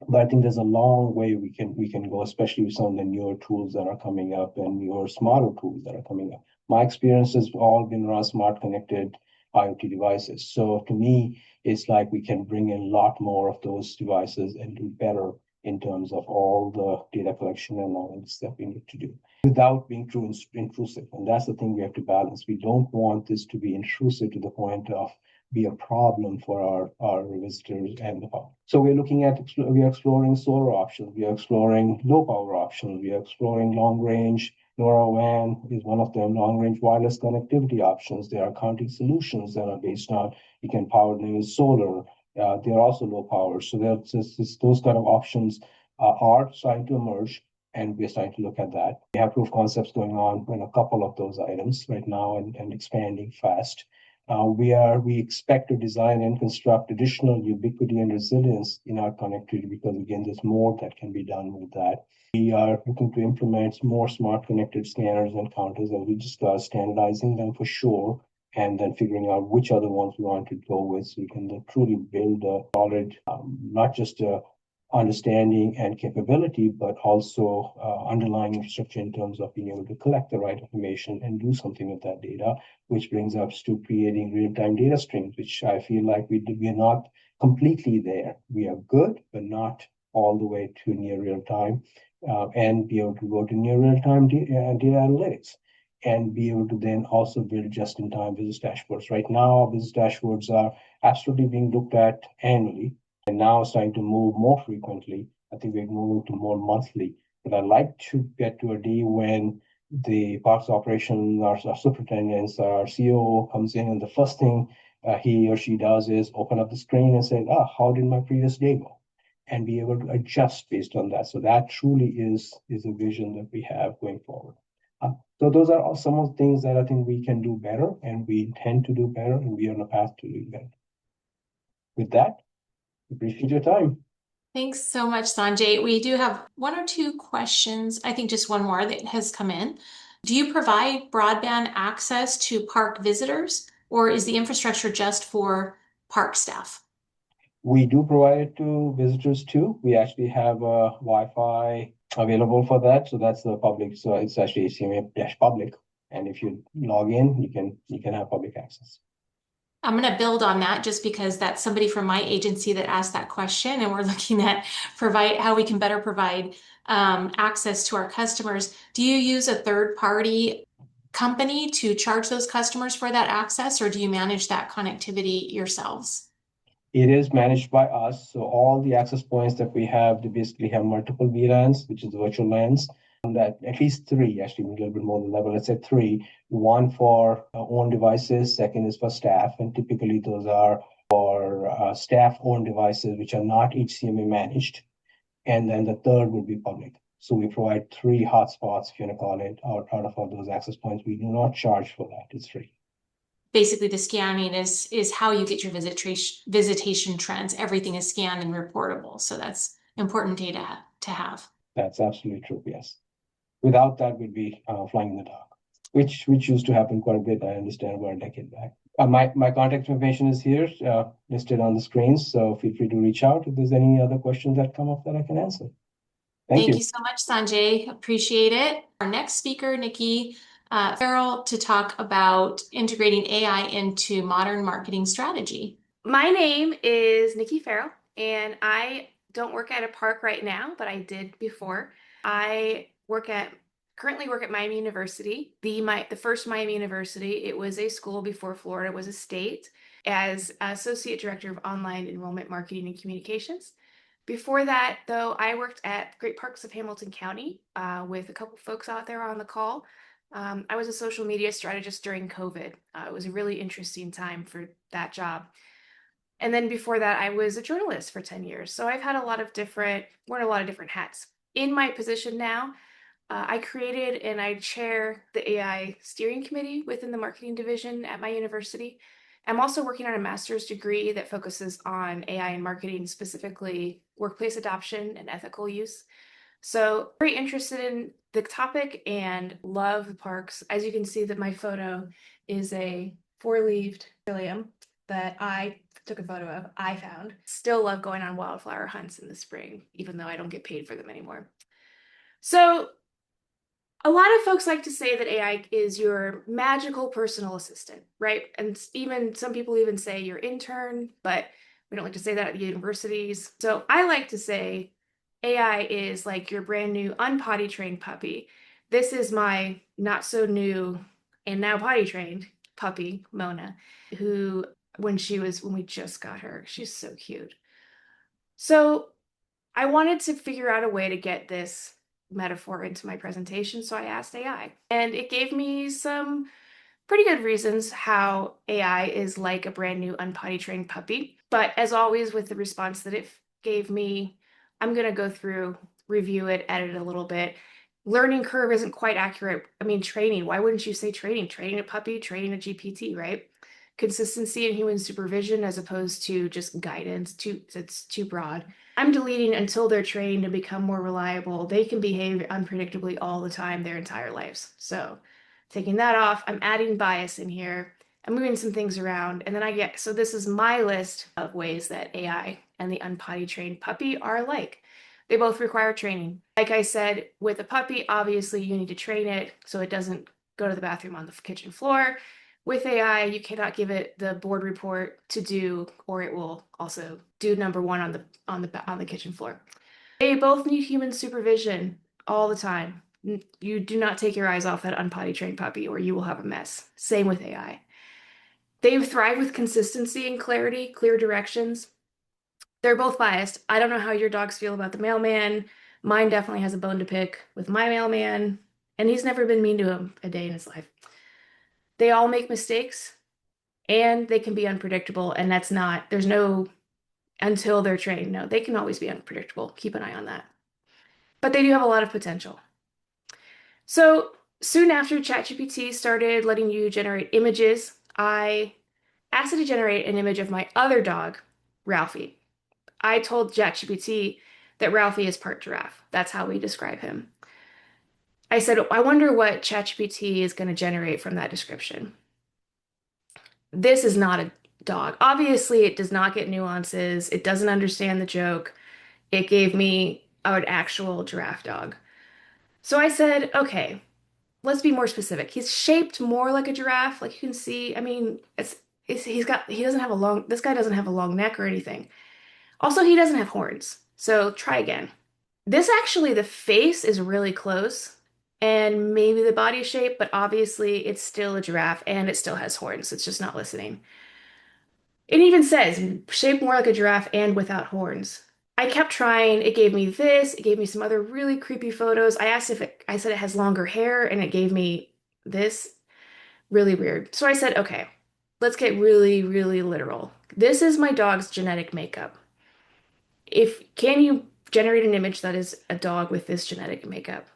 But I think there's a long way we can go, especially with some of the newer tools that are coming up and newer smarter tools that are coming up. My experience has all been around smart connected IoT devices. So to me, it's like we can bring in a lot more of those devices and do better in terms of all the data collection and analytics that we need to do without being too intrusive. And that's the thing we have to balance. We don't want this to be intrusive to the point of be a problem for our visitors and the public. So we are exploring solar options, we are exploring low power options, we are exploring long range. LoRaWAN is one of them, long range wireless connectivity options. There are counting solutions that are based on you can power them with solar. They are also low power. So those kind of options are starting to emerge, and we're starting to look at that. We have proof concepts going on in a couple of those items right now and expanding fast. We expect to design and construct additional ubiquity and resilience in our connectivity because, again, there's more that can be done with that. We are looking to implement more smart connected scanners and counters, and we just standardizing them for sure, and then figuring out which other ones we want to go with so we can truly build a solid, not just a understanding and capability, but also underlying infrastructure in terms of being able to collect the right information and do something with that data, which brings us to creating real-time data streams, which I feel like we are not completely there. We are good, but not all the way to near real time, and be able to go to near real-time data analytics and be able to then also build just-in-time business dashboards. Right now, business dashboards are absolutely being looked at annually, and now it's starting to move more frequently. I think we're moving to more monthly. But I'd like to get to a day when the parks operation, our superintendents, our COO comes in, and the first thing he or she does is open up the screen and say, how did my previous day go? And be able to adjust based on that. So that truly is a vision that we have going forward. So those are all some of the things that I think we can do better, and we intend to do better, and we are on a path to do better. With that, appreciate your time. Thanks so much, Sanjay. We do have one or two questions. I think just one more that has come in. Do you provide broadband access to park visitors, or is the infrastructure just for park staff? We do provide it to visitors too. We actually have a Wi-Fi available for that. So that's the public. So it's actually ACMA-public. And if you log in, you can have public access. I'm going to build on that just because that's somebody from my agency that asked that question, and we're looking at how we can better provide access to our customers. Do you use a third-party company to charge those customers for that access, or do you manage that connectivity yourselves? It is managed by us. So all the access points that we have, they basically have multiple VLANs, which is the virtual LANs. That at least three, actually a little bit more than that, but let's say three. One for own devices, second is for staff, and typically those are for staff-owned devices which are not HCMA managed, and then the third would be public. So we provide three hotspots, if you want to call it, out of all those access points. We do not charge for that; it's free. Basically, the scanning is how you get your visitation trends. Everything is scanned and reportable, so that's important data to have. That's absolutely true. Yes. Without that, we'd be flying in the dark, which used to happen quite a bit. I understand about a decade back. My contact information is here listed on the screens, so feel free to reach out if there's any other questions that come up that I can answer. Thank you. You so much, Sanjay. Appreciate it. Our next speaker, Nikki Farrell, to talk about integrating AI into modern marketing strategy. My name is Nikki Farrell, and I don't work at a park right now, but I did before. I currently work at Miami University, the first Miami University. It was a school before Florida was a state, as Associate Director of Online Enrollment Marketing and Communications. Before that, though, I worked at Great Parks of Hamilton County with a couple folks out there on the call. I was a social media strategist during COVID. It was a really interesting time for that job. And then before that, I was a journalist for 10 years. So I've had worn a lot of different hats. In my position now, I created and I chair the AI steering committee within the marketing division at my university. I'm also working on a master's degree that focuses on AI and marketing, specifically workplace adoption and ethical use. So very interested in the topic and love the parks. As you can see that my photo is a four-leaved trillium that I took a photo of, I found. Still love going on wildflower hunts in the spring, even though I don't get paid for them anymore. So a lot of folks like to say that AI is your magical personal assistant, right? And even some people even say your intern, but we don't like to say that at the universities. So I like to say AI is like your brand new unpotty trained puppy. This is my not so new and now potty trained puppy, Mona, who when we just got her, she's so cute. So I wanted to figure out a way to get this metaphor into my presentation, so I asked AI. And it gave me some pretty good reasons how AI is like a brand new unpotty trained puppy. But as always, with the response that it gave me, I'm going to go through, review it, edit it a little bit. Learning curve isn't quite accurate. I mean, training, why wouldn't you say training? Training a puppy, training a GPT, right? Consistency and human supervision as opposed to just guidance, it's too broad. I'm deleting until they're trained to become more reliable. They can behave unpredictably all the time their entire lives. So taking that off, I'm adding bias in here. I'm moving some things around. And then so this is my list of ways that AI and the unpotty trained puppy are alike. They both require training. Like I said, with a puppy, obviously you need to train it so it doesn't go to the bathroom on the kitchen floor. With AI, you cannot give it the board report to do, or it will also do number one on the kitchen floor. They both need human supervision all the time. You do not take your eyes off that unpotty trained puppy, or you will have a mess. Same with AI. They thrive with consistency and clarity, clear directions. They're both biased. I don't know how your dogs feel about the mailman. Mine definitely has a bone to pick with my mailman, and he's never been mean to him a day in his life. They all make mistakes and they can be unpredictable. And there's no until they're trained. No, they can always be unpredictable. Keep an eye on that. But they do have a lot of potential. So soon after ChatGPT started letting you generate images, I asked it to generate an image of my other dog, Ralphie. I told ChatGPT that Ralphie is part giraffe. That's how we describe him. I said, I wonder what ChatGPT is going to generate from that description. This is not a dog. Obviously, it does not get nuances. It doesn't understand the joke. It gave me an actual giraffe dog. So I said, okay, let's be more specific. He's shaped more like a giraffe, like you can see. I mean, this guy doesn't have a long neck or anything. Also, he doesn't have horns. So try again. The face is really close and maybe the body shape, but obviously it's still a giraffe and it still has horns. It's just not listening. It even says shaped more like a giraffe and without horns. I kept trying. It gave me this. It gave me some other really creepy photos. I said it has longer hair and it gave me this. Really weird. So I said, okay, let's get really, really literal. This is my dog's genetic makeup. Can you generate an image that is a dog with this genetic makeup?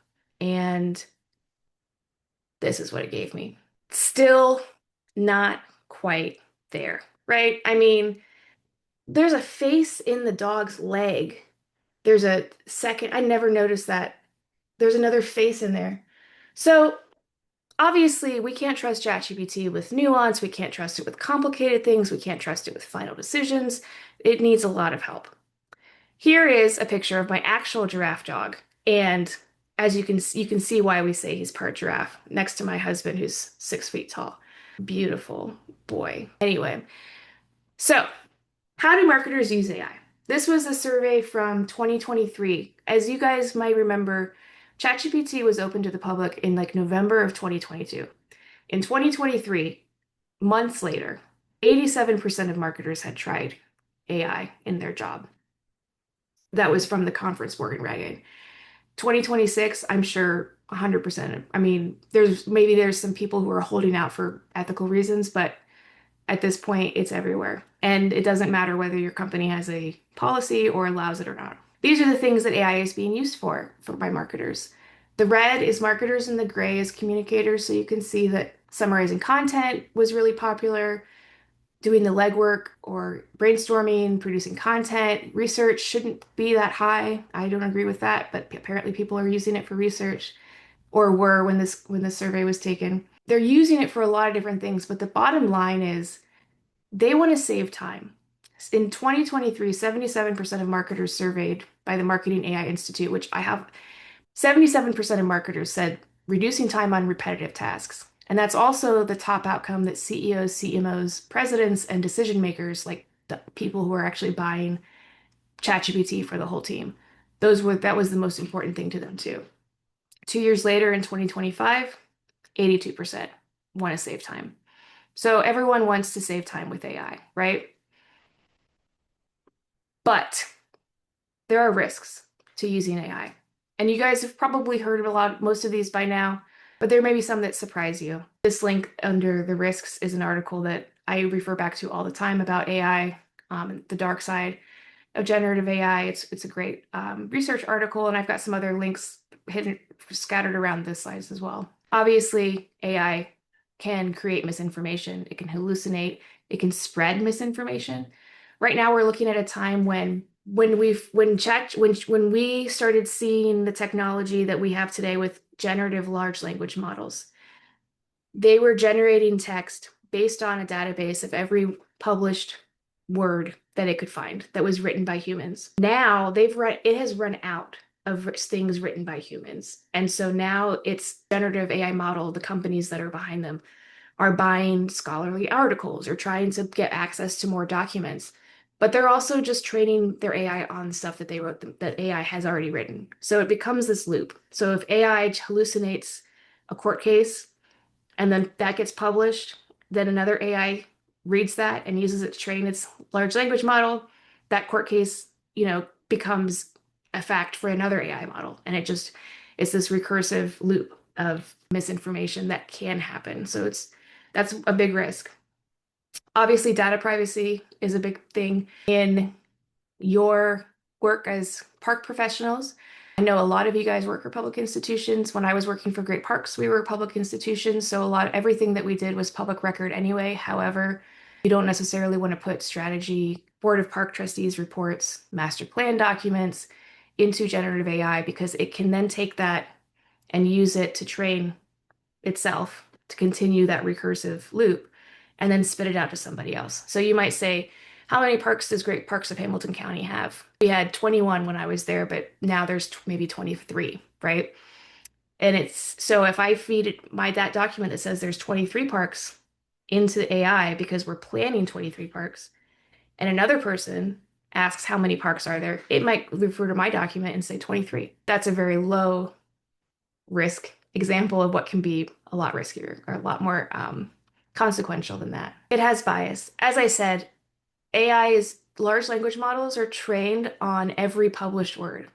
And this is what it gave me. Still not quite there, right? I mean, there's a face in the dog's leg. There's a second, I never noticed that. There's another face in there. So obviously, we can't trust ChatGPT with nuance. We can't trust it with complicated things. We can't trust it with final decisions. It needs a lot of help. Here is a picture of my actual giraffe dog. And as you can see why we say he's part giraffe next to my husband, who's 6 feet tall. Beautiful boy. Anyway, so how do marketers use AI? This was a survey from 2023. As you guys might remember, ChatGPT was open to the public in like November of 2022. In 2023, months later, 87% of marketers had tried AI in their job. That was from the conference Morgan Ragged. 2026, I'm sure 100%. I mean, there's some people who are holding out for ethical reasons, but at this point, it's everywhere. And it doesn't matter whether your company has a policy or allows it or not. These are the things that AI is being used for by marketers. The red is marketers and the gray is communicators. So you can see that summarizing content was really popular. doing the legwork or brainstorming, producing content. Research shouldn't be that high. I don't agree with that, but apparently people are using it for research, or were when this survey was taken. They're using it for a lot of different things, but the bottom line is they want to save time. In 2023, 77% of marketers surveyed by the Marketing AI Institute, which I have, 77% of marketers said reducing time on repetitive tasks. And that's also the top outcome that CEOs, CMOs, presidents, and decision makers, like the people who are actually buying ChatGPT for the whole team, that was the most important thing to them too. 2 years later in 2025, 82% want to save time. So everyone wants to save time with AI, right? But there are risks to using AI. And you guys have probably heard of most of these by now, but there may be some that surprise you. This link under the risks is an article that I refer back to all the time about AI, the dark side of generative AI. It's a great research article, and I've got some other links scattered around this slides as well. Obviously, AI can create misinformation. It can hallucinate. It can spread misinformation. Right now, we're looking at a time when we started seeing the technology that we have today with generative large language models, they were generating text based on a database of every published word that it could find that was written by humans. Now it has run out of things written by humans. And so now it's generative AI model, the companies that are behind them are buying scholarly articles or trying to get access to more documents. But they're also just training their AI on stuff that they wrote, that AI has already written. So it becomes this loop. So if AI hallucinates a court case and then that gets published, then another AI reads that and uses it to train its large language model, that court case, becomes a fact for another AI model. And it's this recursive loop of misinformation that can happen. So that's a big risk. Obviously, data privacy is a big thing in your work as park professionals. I know a lot of you guys work for public institutions. When I was working for Great Parks, we were public institutions, so everything that we did was public record anyway. However, you don't necessarily want to put strategy, board of park trustees reports, master plan documents into generative AI, because it can then take that and use it to train itself to continue that recursive loop and then spit it out to somebody else. So you might say, how many parks does Great Parks of Hamilton County have? We had 21 when I was there, but now there's maybe 23, right? And so if I feed that document that says there's 23 parks into AI because we're planning 23 parks, and another person asks how many parks are there, it might refer to my document and say 23. That's a very low risk example of what can be a lot riskier or a lot more consequential than that. It has bias. As I said, large language models are trained on every published word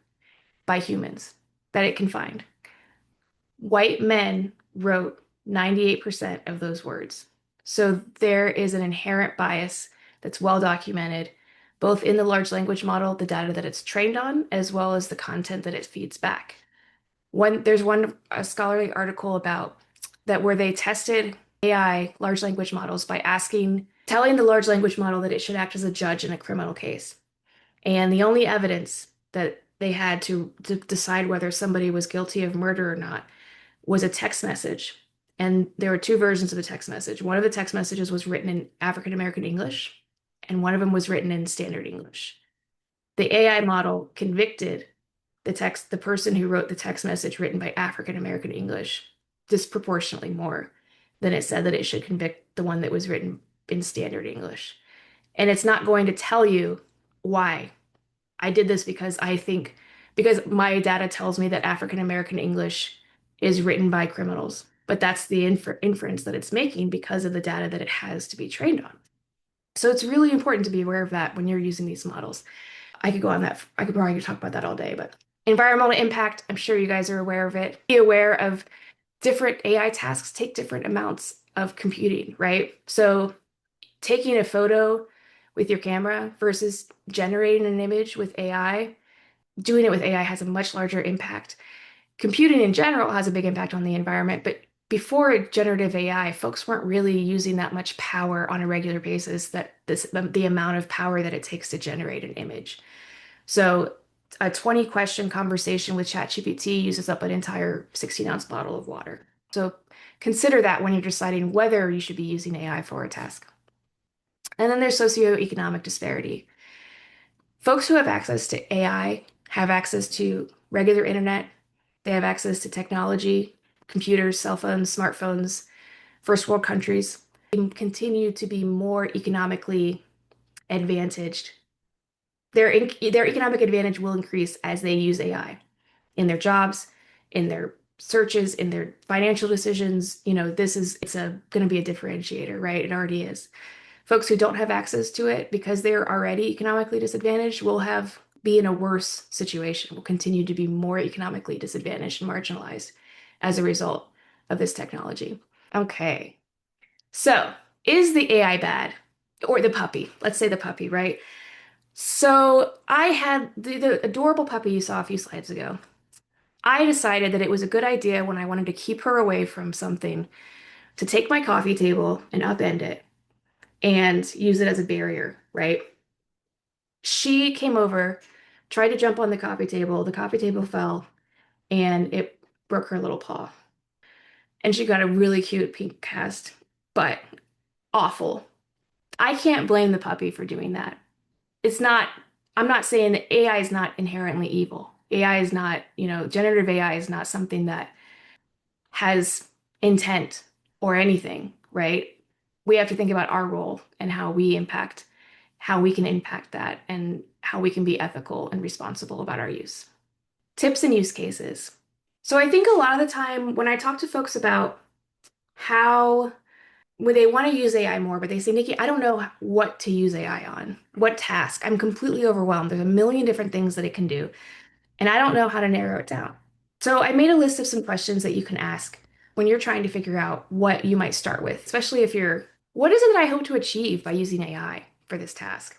by humans that it can find. White men wrote 98% of those words. So there is an inherent bias that's well documented, both in the large language model, the data that it's trained on, as well as the content that it feeds back. There's a scholarly article about that where they tested AI large language models by telling the large language model that it should act as a judge in a criminal case. And the only evidence that they had to decide whether somebody was guilty of murder or not was a text message. And there were two versions of the text message. One of the text messages was written in African American English, and one of them was written in standard English. The AI model convicted the person who wrote the text message written by African American English disproportionately more than it said that it should convict the one that was written in standard English. And it's not going to tell you why. I did this because my data tells me that African American English is written by criminals, but that's the inference that it's making because of the data that it has to be trained on. So it's really important to be aware of that when you're using these models. I could probably talk about that all day, but environmental impact, I'm sure you guys are aware of it. Be aware of different AI tasks take different amounts of computing, right? So taking a photo with your camera versus generating an image with AI, doing it with AI has a much larger impact. Computing in general has a big impact on the environment, but before generative AI, folks weren't really using that much power on a regular basis, the amount of power that it takes to generate an image. So a 20 question conversation with ChatGPT uses up an entire 16-ounce bottle of water. So consider that when you're deciding whether you should be using AI for a task. And then there's socioeconomic disparity. Folks who have access to AI have access to regular internet, they have access to technology, computers, cell phones, smartphones, first world countries, continue to be more economically advantaged. Their economic advantage will increase as they use AI in their jobs, in their searches, in their financial decisions. It's going to be a differentiator, right? It already is. Folks who don't have access to it because they're already economically disadvantaged will be in a worse situation, will continue to be more economically disadvantaged and marginalized as a result of this technology. Okay, so is the AI bad? Or the puppy? Let's say the puppy, right? So I had the adorable puppy you saw a few slides ago. I decided that it was a good idea when I wanted to keep her away from something to take my coffee table and upend it and use it as a barrier, right? She came over, tried to jump on the coffee table fell, and it broke her little paw. And she got a really cute pink cast, but awful. I can't blame the puppy for doing that. I'm not saying that AI is not inherently evil. AI is not, generative AI is not something that has intent or anything, right? We have to think about our role and how we can impact that, and how we can be ethical and responsible about our use. Tips and use cases. So I think a lot of the time when I talk to folks about when they want to use AI more, but they say, Nikki, I don't know what to use AI on, what task. I'm completely overwhelmed. There's a million different things that it can do, and I don't know how to narrow it down. So I made a list of some questions that you can ask when you're trying to figure out what you might start with, especially what is it that I hope to achieve by using AI for this task?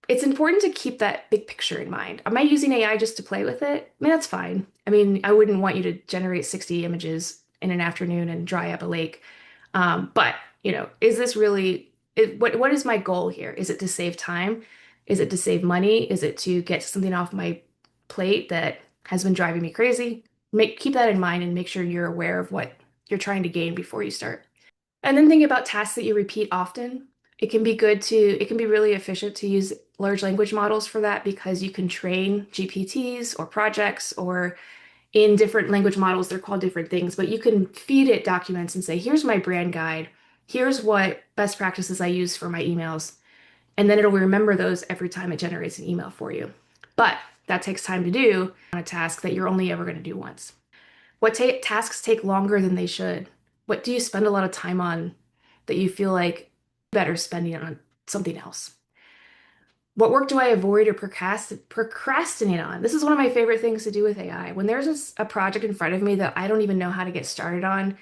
It's important to keep that big picture in mind. Am I using AI just to play with it? I mean, that's fine. I mean, I wouldn't want you to generate 60 images in an afternoon and dry up a lake. But, is this really, what is my goal here? Is it to save time? Is it to save money? Is it to get something off my plate that has been driving me crazy? Keep that in mind and make sure you're aware of what you're trying to gain before you start. And then think about tasks that you repeat often. It can be really efficient to use large language models for that, because you can train GPTs or projects, or in different language models, they're called different things, but you can feed it documents and say, here's my brand guide. Here's what best practices I use for my emails. And then it'll remember those every time it generates an email for you. But that takes time to do on a task that you're only ever going to do once. What tasks take longer than they should? What do you spend a lot of time on that you feel like better spending on something else? What work do I avoid or procrastinate on? This is one of my favorite things to do with AI. When there's a project in front of me that I don't even know how to get started on,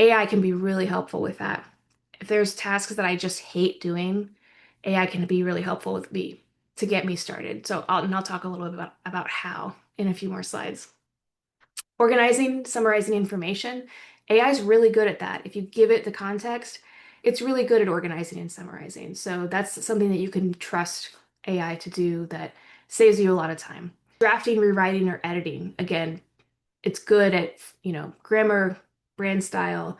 AI can be really helpful with that. If there's tasks that I just hate doing, AI can be really helpful with me to get me started. I'll talk a little bit about how in a few more slides. Organizing, summarizing information. AI is really good at that. If you give it the context, it's really good at organizing and summarizing. So that's something that you can trust AI to do that saves you a lot of time. Drafting, rewriting, or editing. Again, it's good at, grammar, brand style,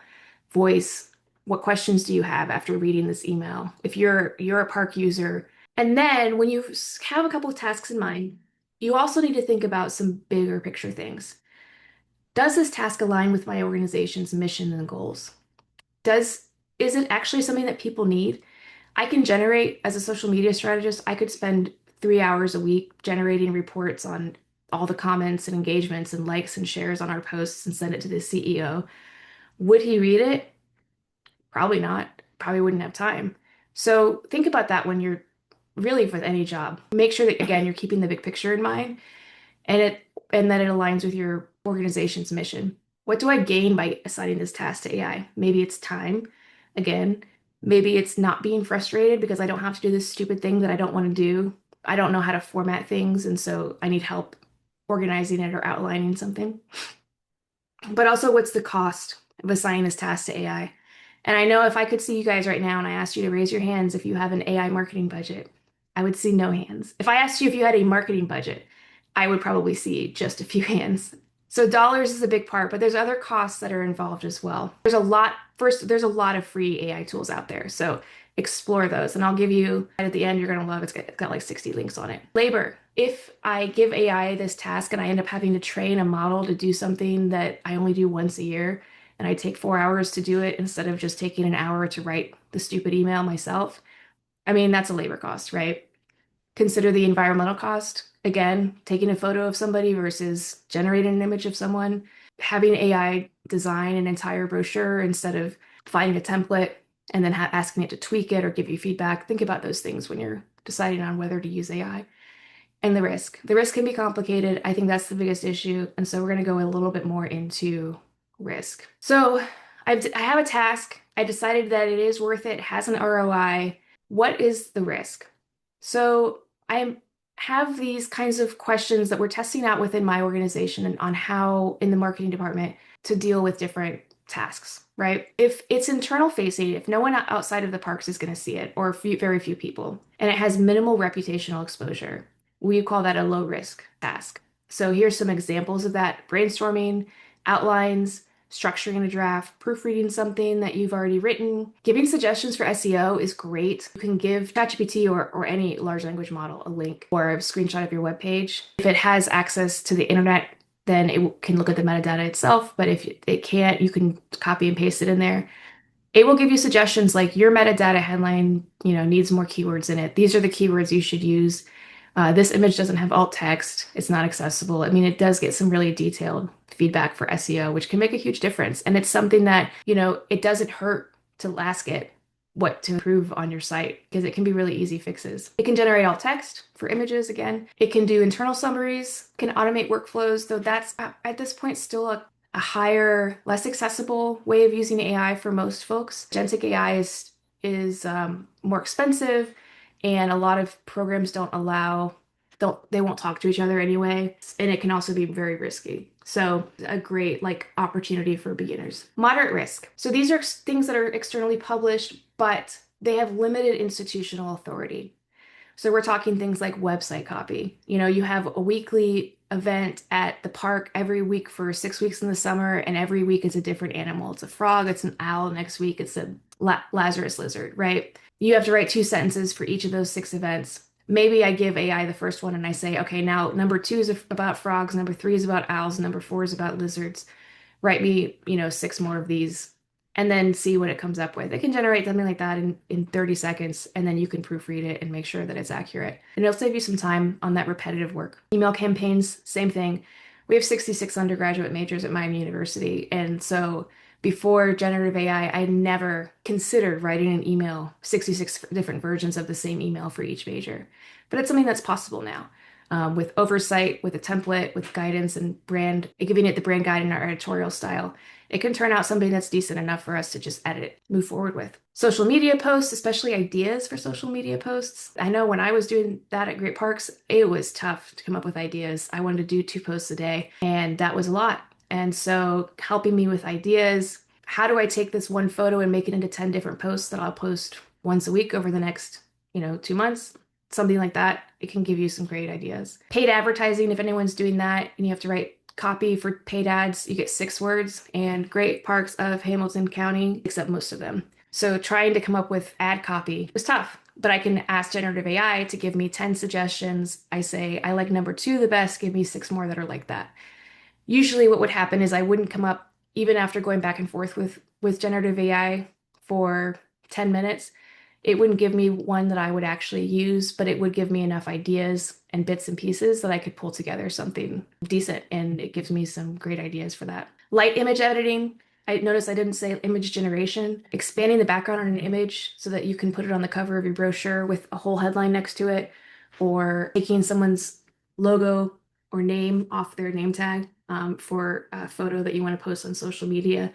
voice. What questions do you have after reading this email? If you're a Park user. And then when you have a couple of tasks in mind, you also need to think about some bigger picture things. Does this task align with my organization's mission and goals? Is it actually something that people need? I can generate, as a social media strategist, I could spend 3 hours a week generating reports on all the comments and engagements and likes and shares on our posts and send it to the CEO. Would he read it? Probably not. Probably wouldn't have time. So think about that when you're really with any job. Make sure that, again, you're keeping the big picture in mind, and that it aligns with your organization's mission. What do I gain by assigning this task to AI? Maybe it's time. Again, maybe it's not being frustrated because I don't have to do this stupid thing that I don't want to do. I don't know how to format things, and so I need help organizing it or outlining something. But also, what's the cost? of assigning this task to AI. And I know if I could see you guys right now and I asked you to raise your hands if you have an AI marketing budget, I would see no hands. If I asked you if you had a marketing budget, I would probably see just a few hands. So dollars is a big part, but there's other costs that are involved as well. There's a lot of free AI tools out there. So explore those. And I'll give you, at the end, you're going to love it. It's got like 60 links on it. Labor. If I give AI this task and I end up having to train a model to do something that I only do once a year, and I take 4 hours to do it instead of just taking an hour to write the stupid email myself, I mean, that's a labor cost, right? Consider the environmental cost. Again, taking a photo of somebody versus generating an image of someone, having AI design an entire brochure instead of finding a template and then asking it to tweak it or give you feedback. Think about those things when you're deciding on whether to use AI. And the risk. The risk can be complicated. I think that's the biggest issue. And so we're going to go a little bit more into risk. So I have a task. I decided that it is worth it, has an ROI. What is the risk? So I have these kinds of questions that we're testing out within my organization and on how in the marketing department to deal with different tasks, right? If it's internal facing, if no one outside of the parks is going to see it, or very few people, and it has minimal reputational exposure, we call that a low risk task. So here's some examples of that: brainstorming, outlines, structuring a draft, proofreading something that you've already written. Giving suggestions for SEO is great. You can give ChatGPT or any large language model a link or a screenshot of your web page. If it has access to the internet, then it can look at the metadata itself. But if it can't, you can copy and paste it in there. It will give you suggestions like your metadata headline, needs more keywords in it. These are the keywords you should use. This image doesn't have alt text. It's not accessible. I mean, it does get some really detailed feedback for SEO, which can make a huge difference. And it's something that, it doesn't hurt to ask it what to improve on your site because it can be really easy fixes. It can generate alt text for images again. It can do internal summaries, can automate workflows, though that's at this point still a higher, less accessible way of using AI for most folks. Agentic AI is more expensive, and a lot of programs they won't talk to each other anyway, and it can also be very risky. So a great opportunity for beginners. Moderate risk. So these are things that are externally published, but they have limited institutional authority. So we're talking things like website copy. You have a weekly event at the park every week for 6 weeks in the summer, and every week it's a different animal. It's a frog, it's an owl, next week it's a Lazarus lizard, right? You have to write 2 sentences for each of those 6 events. Maybe I give AI the first one and I say, okay, now number 2 is about frogs, number 3 is about owls, number 4 is about lizards. Write me, 6 more of these, and then see what it comes up with. It can generate something like that in 30 seconds, and then you can proofread it and make sure that it's accurate. And it'll save you some time on that repetitive work. Email campaigns, same thing. We have 66 undergraduate majors at Miami University, and so before generative AI, I never considered writing an email, 66 different versions of the same email for each major. But it's something that's possible now. With oversight, with a template, with guidance and giving it the brand guide in our editorial style, it can turn out something that's decent enough for us to just edit, move forward with. Social media posts, especially ideas for social media posts. I know when I was doing that at Great Parks, it was tough to come up with ideas. I wanted to do 2 posts a day, and that was a lot. And so helping me with ideas, how do I take this one photo and make it into 10 different posts that I'll post once a week over the next, 2 months? Something like that. It can give you some great ideas. Paid advertising, if anyone's doing that and you have to write copy for paid ads, you get 6 words, and Great Parks of Hamilton County accept most of them. So trying to come up with ad copy was tough, but I can ask generative AI to give me 10 suggestions. I say, I like number 2 the best, give me 6 more that are like that. Usually what would happen is I wouldn't come up, even after going back and forth with generative AI for 10 minutes, it wouldn't give me one that I would actually use, but it would give me enough ideas and bits and pieces that I could pull together something decent, and it gives me some great ideas for that. Light image editing. I noticed I didn't say image generation. Expanding the background on an image so that you can put it on the cover of your brochure with a whole headline next to it, or taking someone's logo or name off their name tag for a photo that you want to post on social media.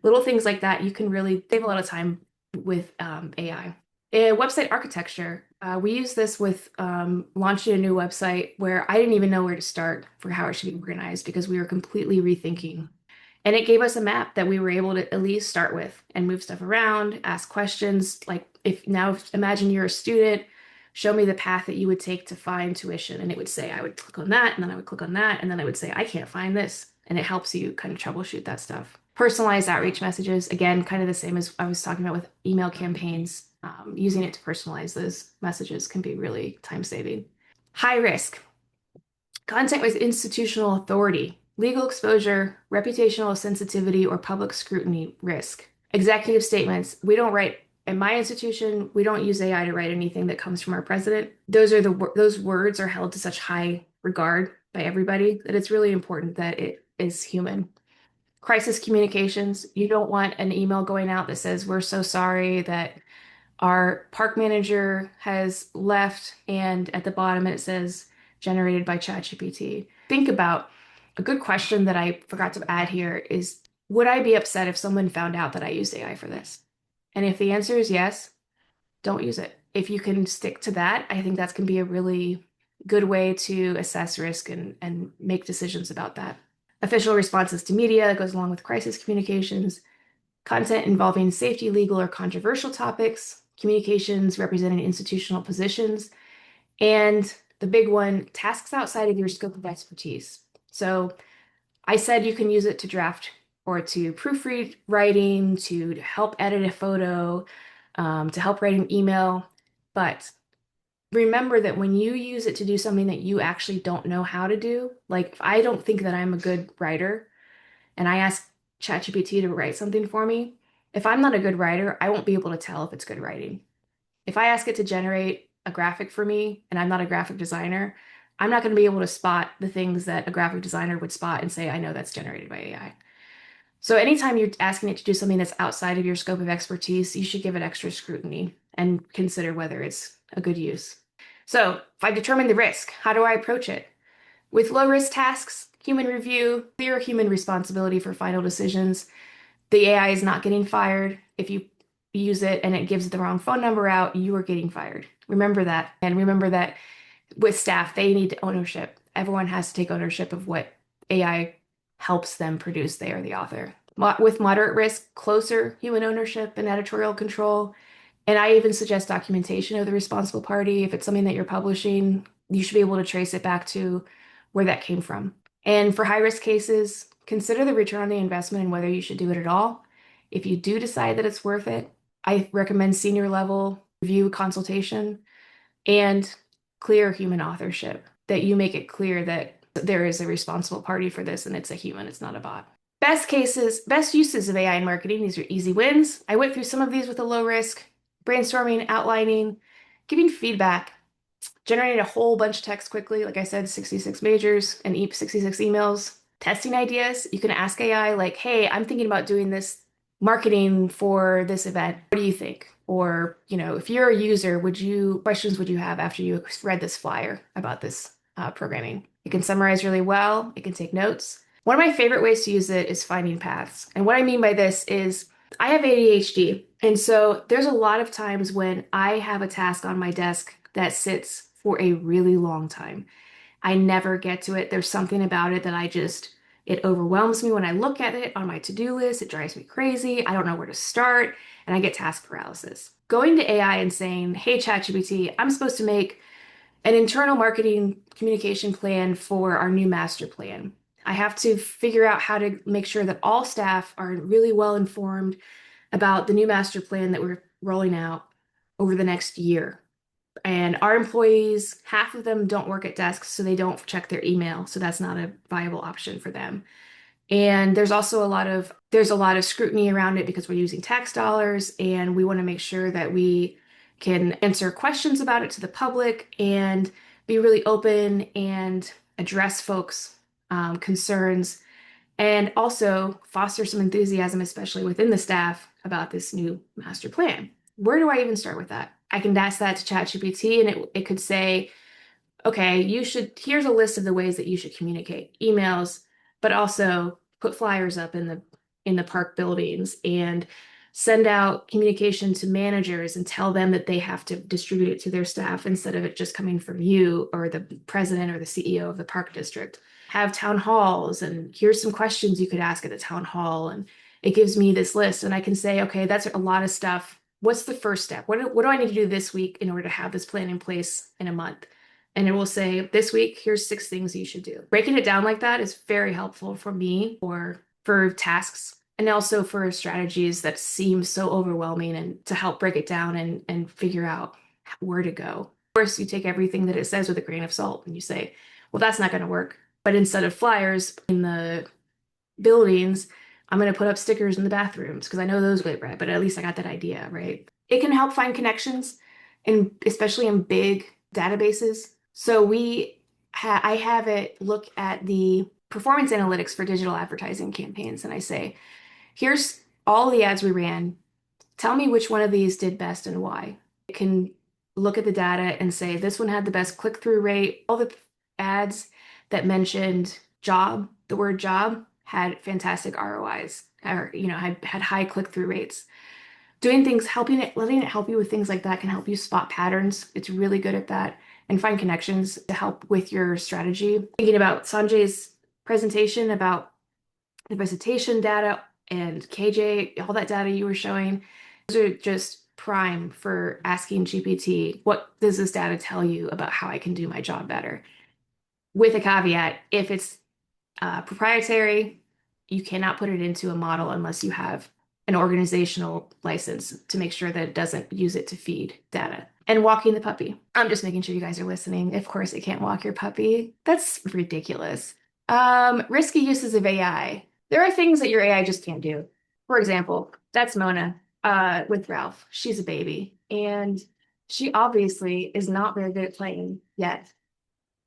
Little things like that, you can really save a lot of time with AI. Website architecture. We use this with launching a new website where I didn't even know where to start for how it should be organized because we were completely rethinking And it gave us a map that we were able to at least start with and move stuff around, ask questions. Like imagine you're a student, show me the path that you would take to find tuition. And it would say, I would click on that, and then I would click on that, and then I would say, I can't find this. And it helps you kind of troubleshoot that stuff. Personalized outreach messages, again, kind of the same as I was talking about with email campaigns. Using it to personalize those messages can be really time saving. High risk. Content with institutional authority, legal exposure, reputational sensitivity, or public scrutiny risk. Executive statements. We don't write, in my institution, we don't use AI to write anything that comes from our president. Those words are held to such high regard by everybody that it's really important that it is human. Crisis communications. You don't want an email going out that says, we're so sorry that our park manager has left, and at the bottom it says generated by ChatGPT. Think about a good question that I forgot to add here is, would I be upset if someone found out that I used AI for this? And if the answer is yes, don't use it. If you can stick to that, I think that's going to be a really good way to assess risk and make decisions about that. Official responses to media that goes along with crisis communications, content involving safety, legal, or controversial topics, communications representing institutional positions, and the big one, tasks outside of your scope of expertise. So I said you can use it to draft or to proofread writing, to help edit a photo, to help write an email. But remember that when you use it to do something that you actually don't know how to do, like if I don't think that I'm a good writer and I ask ChatGPT to write something for me, if I'm not a good writer, I won't be able to tell if it's good writing. If I ask it to generate a graphic for me and I'm not a graphic designer, I'm not going to be able to spot the things that a graphic designer would spot and say, I know that's generated by AI. So anytime you're asking it to do something that's outside of your scope of expertise, you should give it extra scrutiny and consider whether it's a good use. So if I determine the risk, how do I approach it? With low-risk tasks, human review, clear human responsibility for final decisions. The AI is not getting fired. If you use it and it gives the wrong phone number out, you are getting fired. Remember that. And remember that with staff, they need ownership. Everyone has to take ownership of what AI helps them produce. They are the author. With moderate risk, closer human ownership and editorial control. And I even suggest documentation of the responsible party. If it's something that you're publishing, you should be able to trace it back to where that came from. And for high risk cases, consider the return on the investment and whether you should do it at all. If you do decide that it's worth it, I recommend senior level review consultation and clear human authorship, that you make it clear that there is a responsible party for this and it's a human, it's not a bot. Best cases, best uses of AI in marketing. These are easy wins. I went through some of these with a low risk, brainstorming, outlining, giving feedback, generating a whole bunch of text quickly. Like I said, 66 majors and 66 emails, testing ideas. You can ask AI like, hey, I'm thinking about doing this marketing for this event. What do you think? Or, if you're a user, questions would you have after you read this flyer about this programming? It can summarize really well. It can take notes. One of my favorite ways to use it is finding paths. And what I mean by this is I have ADHD. And so there's a lot of times when I have a task on my desk that sits for a really long time. I never get to it. There's something about it that it overwhelms me when I look at it on my to-do list. It drives me crazy. I don't know where to start, and I get task paralysis. Going to AI and saying, hey, ChatGPT, I'm supposed to make an internal marketing communication plan for our new master plan. I have to figure out how to make sure that all staff are really well informed about the new master plan that we're rolling out over the next year. And our employees, half of them don't work at desks, so they don't check their email. So that's not a viable option for them. And there's also a lot of scrutiny around it because we're using tax dollars, and we want to make sure that we can answer questions about it to the public and be really open and address folks' concerns, and also foster some enthusiasm, especially within the staff, about this new master plan. Where do I even start with that? I can ask that to ChatGPT, and it could say, okay, here's a list of the ways that you should communicate. Emails, but also put flyers up in the park buildings and send out communication to managers and tell them that they have to distribute it to their staff instead of it just coming from you or the president or the CEO of the park district. Have town halls, and here's some questions you could ask at the town hall. And it gives me this list, and I can say, okay, that's a lot of stuff. What's the first step? What do I need to do this week in order to have this plan in place in a month? And it will say, this week, here's 6 things you should do. Breaking it down like that is very helpful for me or for tasks, and also for strategies that seem so overwhelming, and to help break it down and figure out where to go. Of course, you take everything that it says with a grain of salt and you say, well, that's not going to work. But instead of flyers in the buildings, I'm going to put up stickers in the bathrooms because I know those get read, but at least I got that idea, right? It can help find connections, and especially in big databases. So I have it look at the performance analytics for digital advertising campaigns, and I say, here's all the ads we ran. Tell me which one of these did best and why. It can look at the data and say, this one had the best click-through rate. All the ads that mentioned job, the word job, had fantastic ROIs, or had high click-through rates. Doing things, letting it help you with things like that can help you spot patterns. It's really good at that, and find connections to help with your strategy. Thinking about Sanjay's presentation about the presentation data and KJ, all that data you were showing, those are just prime for asking GPT, what does this data tell you about how I can do my job better? With a caveat, if it's proprietary, you cannot put it into a model unless you have an organizational license to make sure that it doesn't use it to feed data. And walking the puppy. I'm just making sure you guys are listening. Of course, it can't walk your puppy. That's ridiculous. Risky uses of AI. There are things that your AI just can't do. For example, that's Mona with Ralph. She's a baby, and she obviously is not very good at playing yet.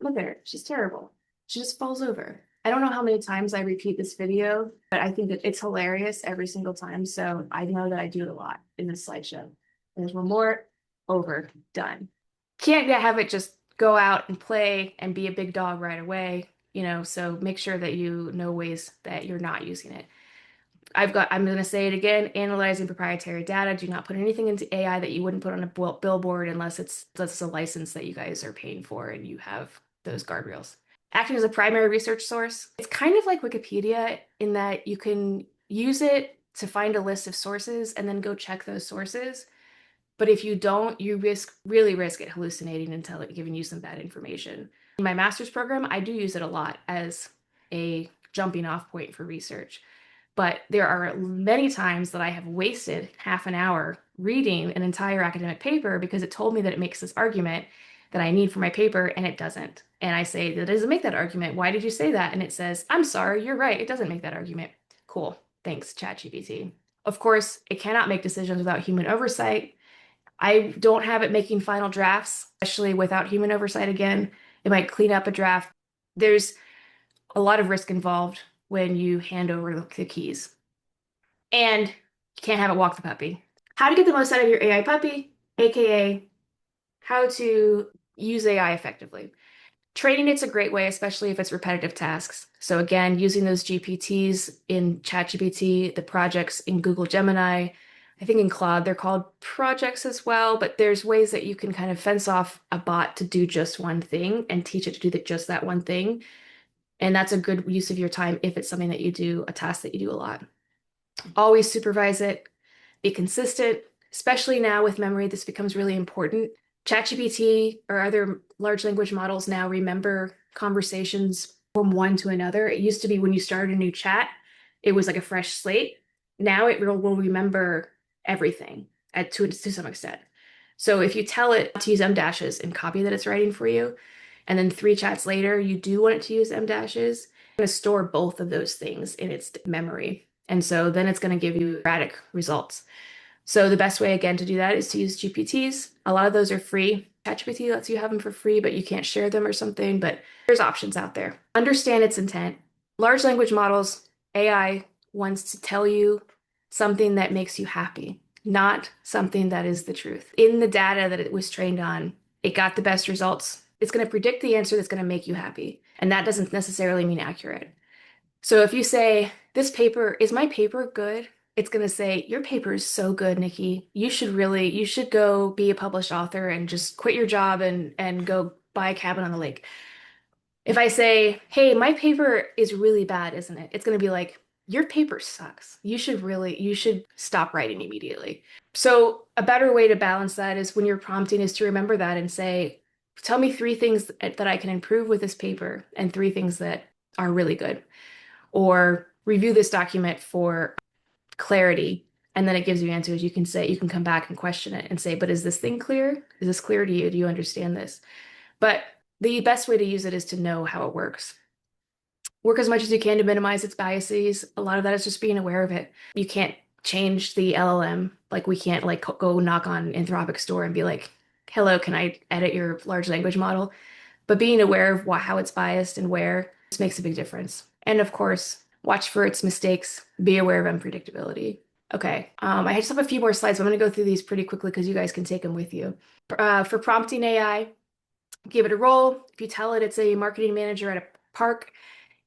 Look at her. She's terrible. She just falls over. I don't know how many times I repeat this video, but I think that it's hilarious every single time. So I know that I do it a lot in this slideshow. There's one more. Over. Done. Can't have it just go out and play and be a big dog right away, so make sure that you know ways that you're not using it. I'm going to say it again, analyzing proprietary data. Do not put anything into AI that you wouldn't put on a billboard unless that's a license that you guys are paying for and you have those guardrails. Acting as a primary research source. It's kind of like Wikipedia in that you can use it to find a list of sources and then go check those sources. But if you don't, you really risk it hallucinating and giving you some bad information. In my master's program, I do use it a lot as a jumping off point for research. But there are many times that I have wasted half an hour reading an entire academic paper because it told me that it makes this argument that I need for my paper, and it doesn't. And I say, that doesn't make that argument. Why did you say that? And it says, I'm sorry, you're right. It doesn't make that argument. Cool. Thanks, ChatGPT. Of course, it cannot make decisions without human oversight. I don't have it making final drafts, especially without human oversight again. It might clean up a draft. There's a lot of risk involved when you hand over the keys. And you can't have it walk the puppy. How to get the most out of your AI puppy, aka how to use AI effectively. Training it's a great way, especially if it's repetitive tasks. So again, using those GPTs in ChatGPT, the projects in Google Gemini, I think in Claude, they're called projects as well, but there's ways that you can kind of fence off a bot to do just one thing and teach it to do just that one thing. And that's a good use of your time if it's something that you do, a task that you do a lot. Always supervise it, be consistent, especially now with memory, this becomes really important. ChatGPT or other large language models now remember conversations from one to another. It used to be when you started a new chat, it was like a fresh slate. Now it will remember everything to some extent. So if you tell it to use M dashes and copy that it's writing for you, and then 3 chats later, you do want it to use M dashes, it's going to store both of those things in its memory. And so then it's going to give you erratic results. So the best way, again, to do that is to use GPTs. A lot of those are free. ChatGPT lets you have them for free, but you can't share them or something. But there's options out there. Understand its intent. Large language models, AI, wants to tell you something that makes you happy, not something that is the truth. In the data that it was trained on, it got the best results. It's going to predict the answer that's going to make you happy. And that doesn't necessarily mean accurate. So if you say, is my paper good? it's going to say, your paper is so good, Nikki. You should go be a published author and just quit your job and go buy a cabin on the lake. If I say, hey, my paper is really bad, isn't it? It's going to be like, your paper sucks. You should stop writing immediately. So a better way to balance that is when you're prompting is to remember that and say, tell me 3 things that I can improve with this paper and 3 things that are really good. Or review this document for clarity. And then it gives you answers. You can come back and question it and say, but is this thing clear? Is this clear to you? Do you understand this? But the best way to use it is to know how it works. Work as much as you can to minimize its biases. A lot of that is just being aware of it. You can't change the LLM. Like we can't like go knock on Anthropic's door and be like, hello, can I edit your large language model? But being aware of how it's biased and where this makes a big difference. And of course, watch for its mistakes. Be aware of unpredictability. Okay, I just have a few more slides, but I'm going to go through these pretty quickly because you guys can take them with you. For prompting AI, give it a role. If you tell it it's a marketing manager at a park,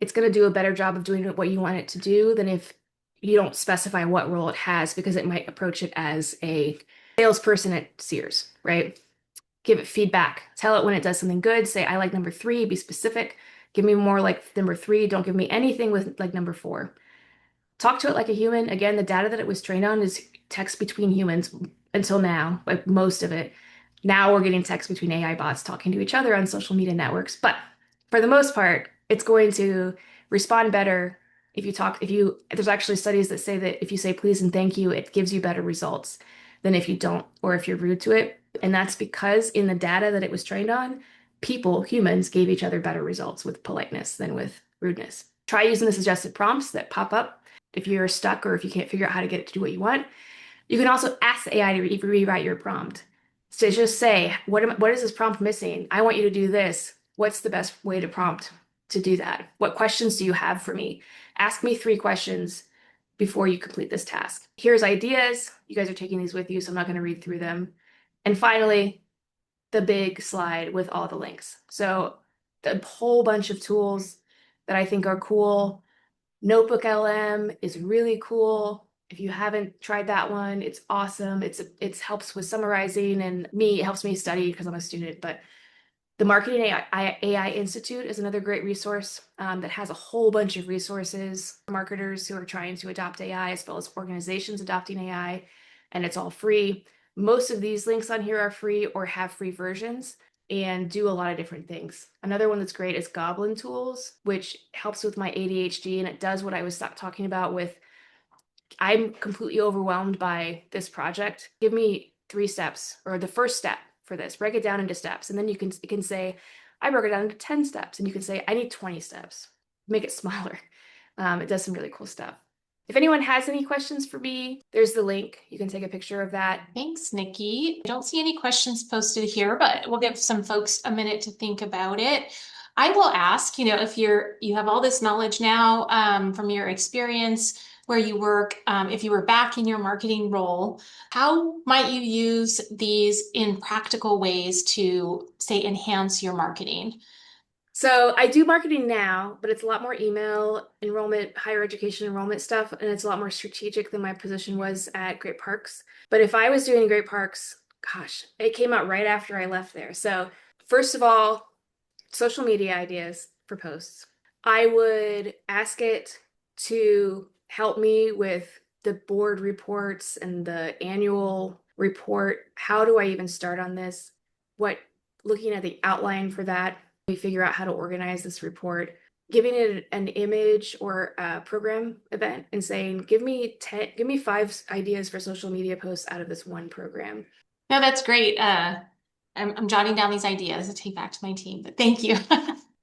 it's going to do a better job of doing what you want it to do than if you don't specify what role it has, because it might approach it as a salesperson at Sears, right? Give it feedback. Tell it when it does something good. Say, I like number 3, be specific. Give me more like number 3. Don't give me anything with like number 4. Talk to it like a human. Again, the data that it was trained on is text between humans until now, like most of it. Now we're getting text between AI bots talking to each other on social media networks. But for the most part, it's going to respond better there's actually studies that say that if you say please and thank you, it gives you better results than if you don't, or if you're rude to it. And that's because in the data that it was trained on, humans gave each other better results with politeness than with rudeness. Try using the suggested prompts that pop up if you're stuck or if you can't figure out how to get it to do what you want. You can also ask the AI to rewrite your prompt. So just say, what is this prompt missing? I want you to do this. What's the best way to prompt to do that? What questions do you have for me? Ask me 3 questions before you complete this task. Here's ideas. You guys are taking these with you, so I'm not going to read through them. And finally, the big slide with all the links. So a whole bunch of tools that I think are cool. Notebook LM is really cool. If you haven't tried that one, it's awesome. It helps with summarizing, and it helps me study because I'm a student. But the Marketing AI Institute is another great resource that has a whole bunch of resources for marketers who are trying to adopt AI, as well as organizations adopting AI, and it's all free. Most of these links on here are free or have free versions and do a lot of different things. Another one that's great is Goblin Tools, which helps with my ADHD, and it does what I was talking about with, I'm completely overwhelmed by this project. Give me 3 steps, or the first step for this. Break it down into steps, and then it can say, I broke it down into 10 steps, and you can say, I need 20 steps. Make it smaller. It does some really cool stuff. If anyone has any questions for me, there's the link. You can take a picture of that. Thanks, Nikki. I don't see any questions posted here, but we'll give some folks a minute to think about it. I will ask, if you have all this knowledge now from your experience where you work, if you were back in your marketing role, how might you use these in practical ways to, say, enhance your marketing? So I do marketing now, but it's a lot more email enrollment, higher education enrollment stuff, and it's a lot more strategic than my position was at Great Parks. But if I was doing Great Parks, gosh, it came out right after I left there. So first of all, social media ideas for posts. I would ask it to help me with the board reports and the annual report. How do I even start on this? Looking at the outline for that, we figure out how to organize this report, giving it an image or a program event and saying, give me 5 ideas for social media posts out of this one program. No, that's great. I'm jotting down these ideas to take back to my team, but thank you.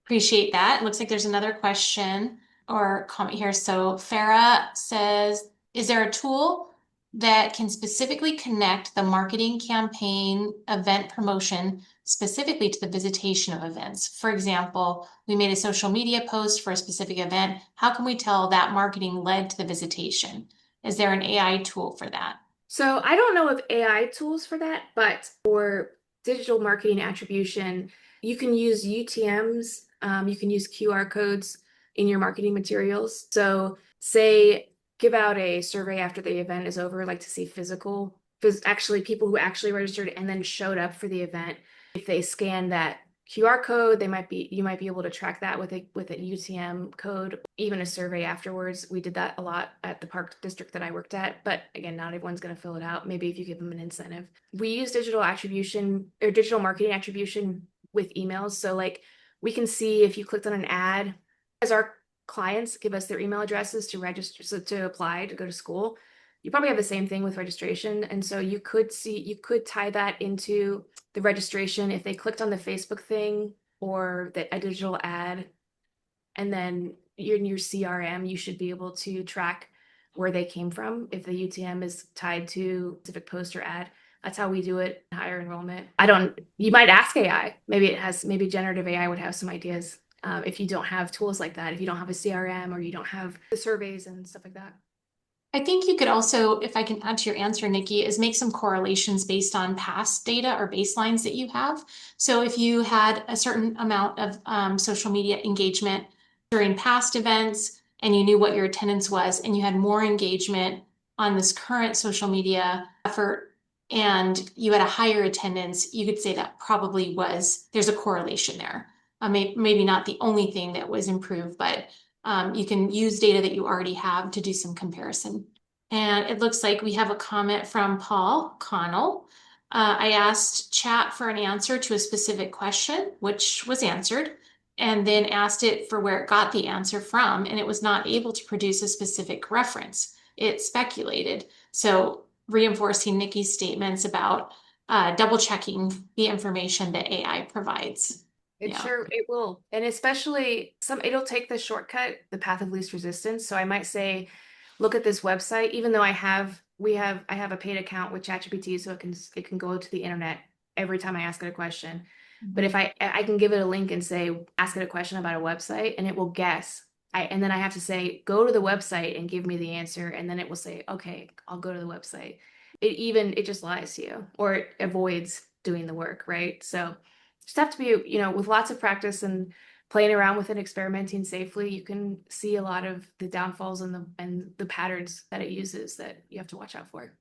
Appreciate that. It looks like there's another question or comment here. So Farah says, is there a tool that can specifically connect the marketing campaign event promotion specifically to the visitation of events? For example, we made a social media post for a specific event. How can we tell that marketing led to the visitation? Is there an AI tool for that? So I don't know of AI tools for that, but for digital marketing attribution, you can use UTMs, you can use QR codes in your marketing materials. So say give out a survey after the event is over, like to see actually people who actually registered and then showed up for the event. If they scan that QR code, you might be able to track that with a UTM code, even a survey afterwards. We did that a lot at the park district that I worked at, but again, not everyone's going to fill it out. Maybe if you give them an incentive. We use digital attribution or digital marketing attribution with emails. So like we can see if you clicked on an ad, as our clients give us their email addresses to register, so to apply to go to school. You probably have the same thing with registration. And so you could tie that into the registration if they clicked on the Facebook thing or a digital ad, and then you're in your CRM, you should be able to track where they came from if the UTM is tied to a specific post or ad. That's how we do it in higher enrollment. You might ask AI. Maybe generative AI would have some ideas. If you don't have tools like that, if you don't have a CRM or you don't have the surveys and stuff like that. I think you could also, if I can add to your answer, Nikki, is make some correlations based on past data or baselines that you have. So if you had a certain amount of social media engagement during past events and you knew what your attendance was and you had more engagement on this current social media effort and you had a higher attendance, you could say that probably there's a correlation there. Maybe not the only thing that was improved, but you can use data that you already have to do some comparison. And it looks like we have a comment from Paul Connell. I asked chat for an answer to a specific question, which was answered, and then asked it for where it got the answer from, and it was not able to produce a specific reference. It speculated. So reinforcing Nikki's statements about double checking the information that AI provides. It will. And especially it'll take the shortcut, the path of least resistance. So I might say, look at this website, even though I have a paid account with ChatGPT, so it can go to the internet every time I ask it a question. But if I can give it a link and say, ask it a question about a website, and it will guess. And then I have to say, go to the website and give me the answer. And then it will say, okay, I'll go to the website. It just lies to you, or it avoids doing the work, right? So just have to be, with lots of practice and playing around with it, experimenting safely, you can see a lot of the downfalls and the patterns that it uses that you have to watch out for.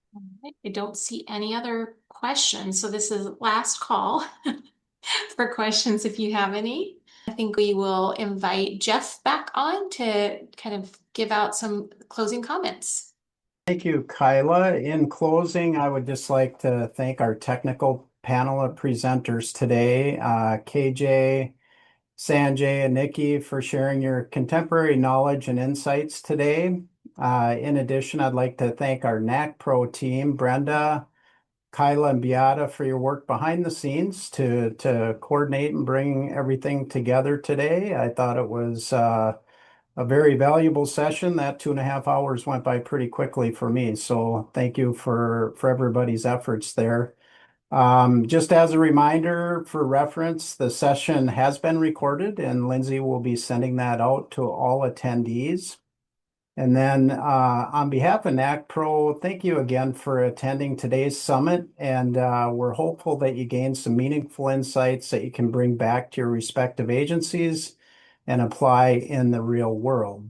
I don't see any other questions. So this is last call for questions if you have any. I think we will invite Jeff back on to kind of give out some closing comments. Thank you, Kyla. In closing, I would just like to thank our technical panel of presenters today, KJ, Sanjay, and Nikki, for sharing your contemporary knowledge and insights today. In addition, I'd like to thank our NACPRO team, Brenda, Kyla, and Beata, for your work behind the scenes to coordinate and bring everything together today. I thought it was a very valuable session. That 2.5 hours went by pretty quickly for me. So thank you for everybody's efforts there. Just as a reminder for reference, the session has been recorded and Lindsay will be sending that out to all attendees. And then on behalf of NACPRO, thank you again for attending today's summit. And we're hopeful that you gained some meaningful insights that you can bring back to your respective agencies and apply in the real world.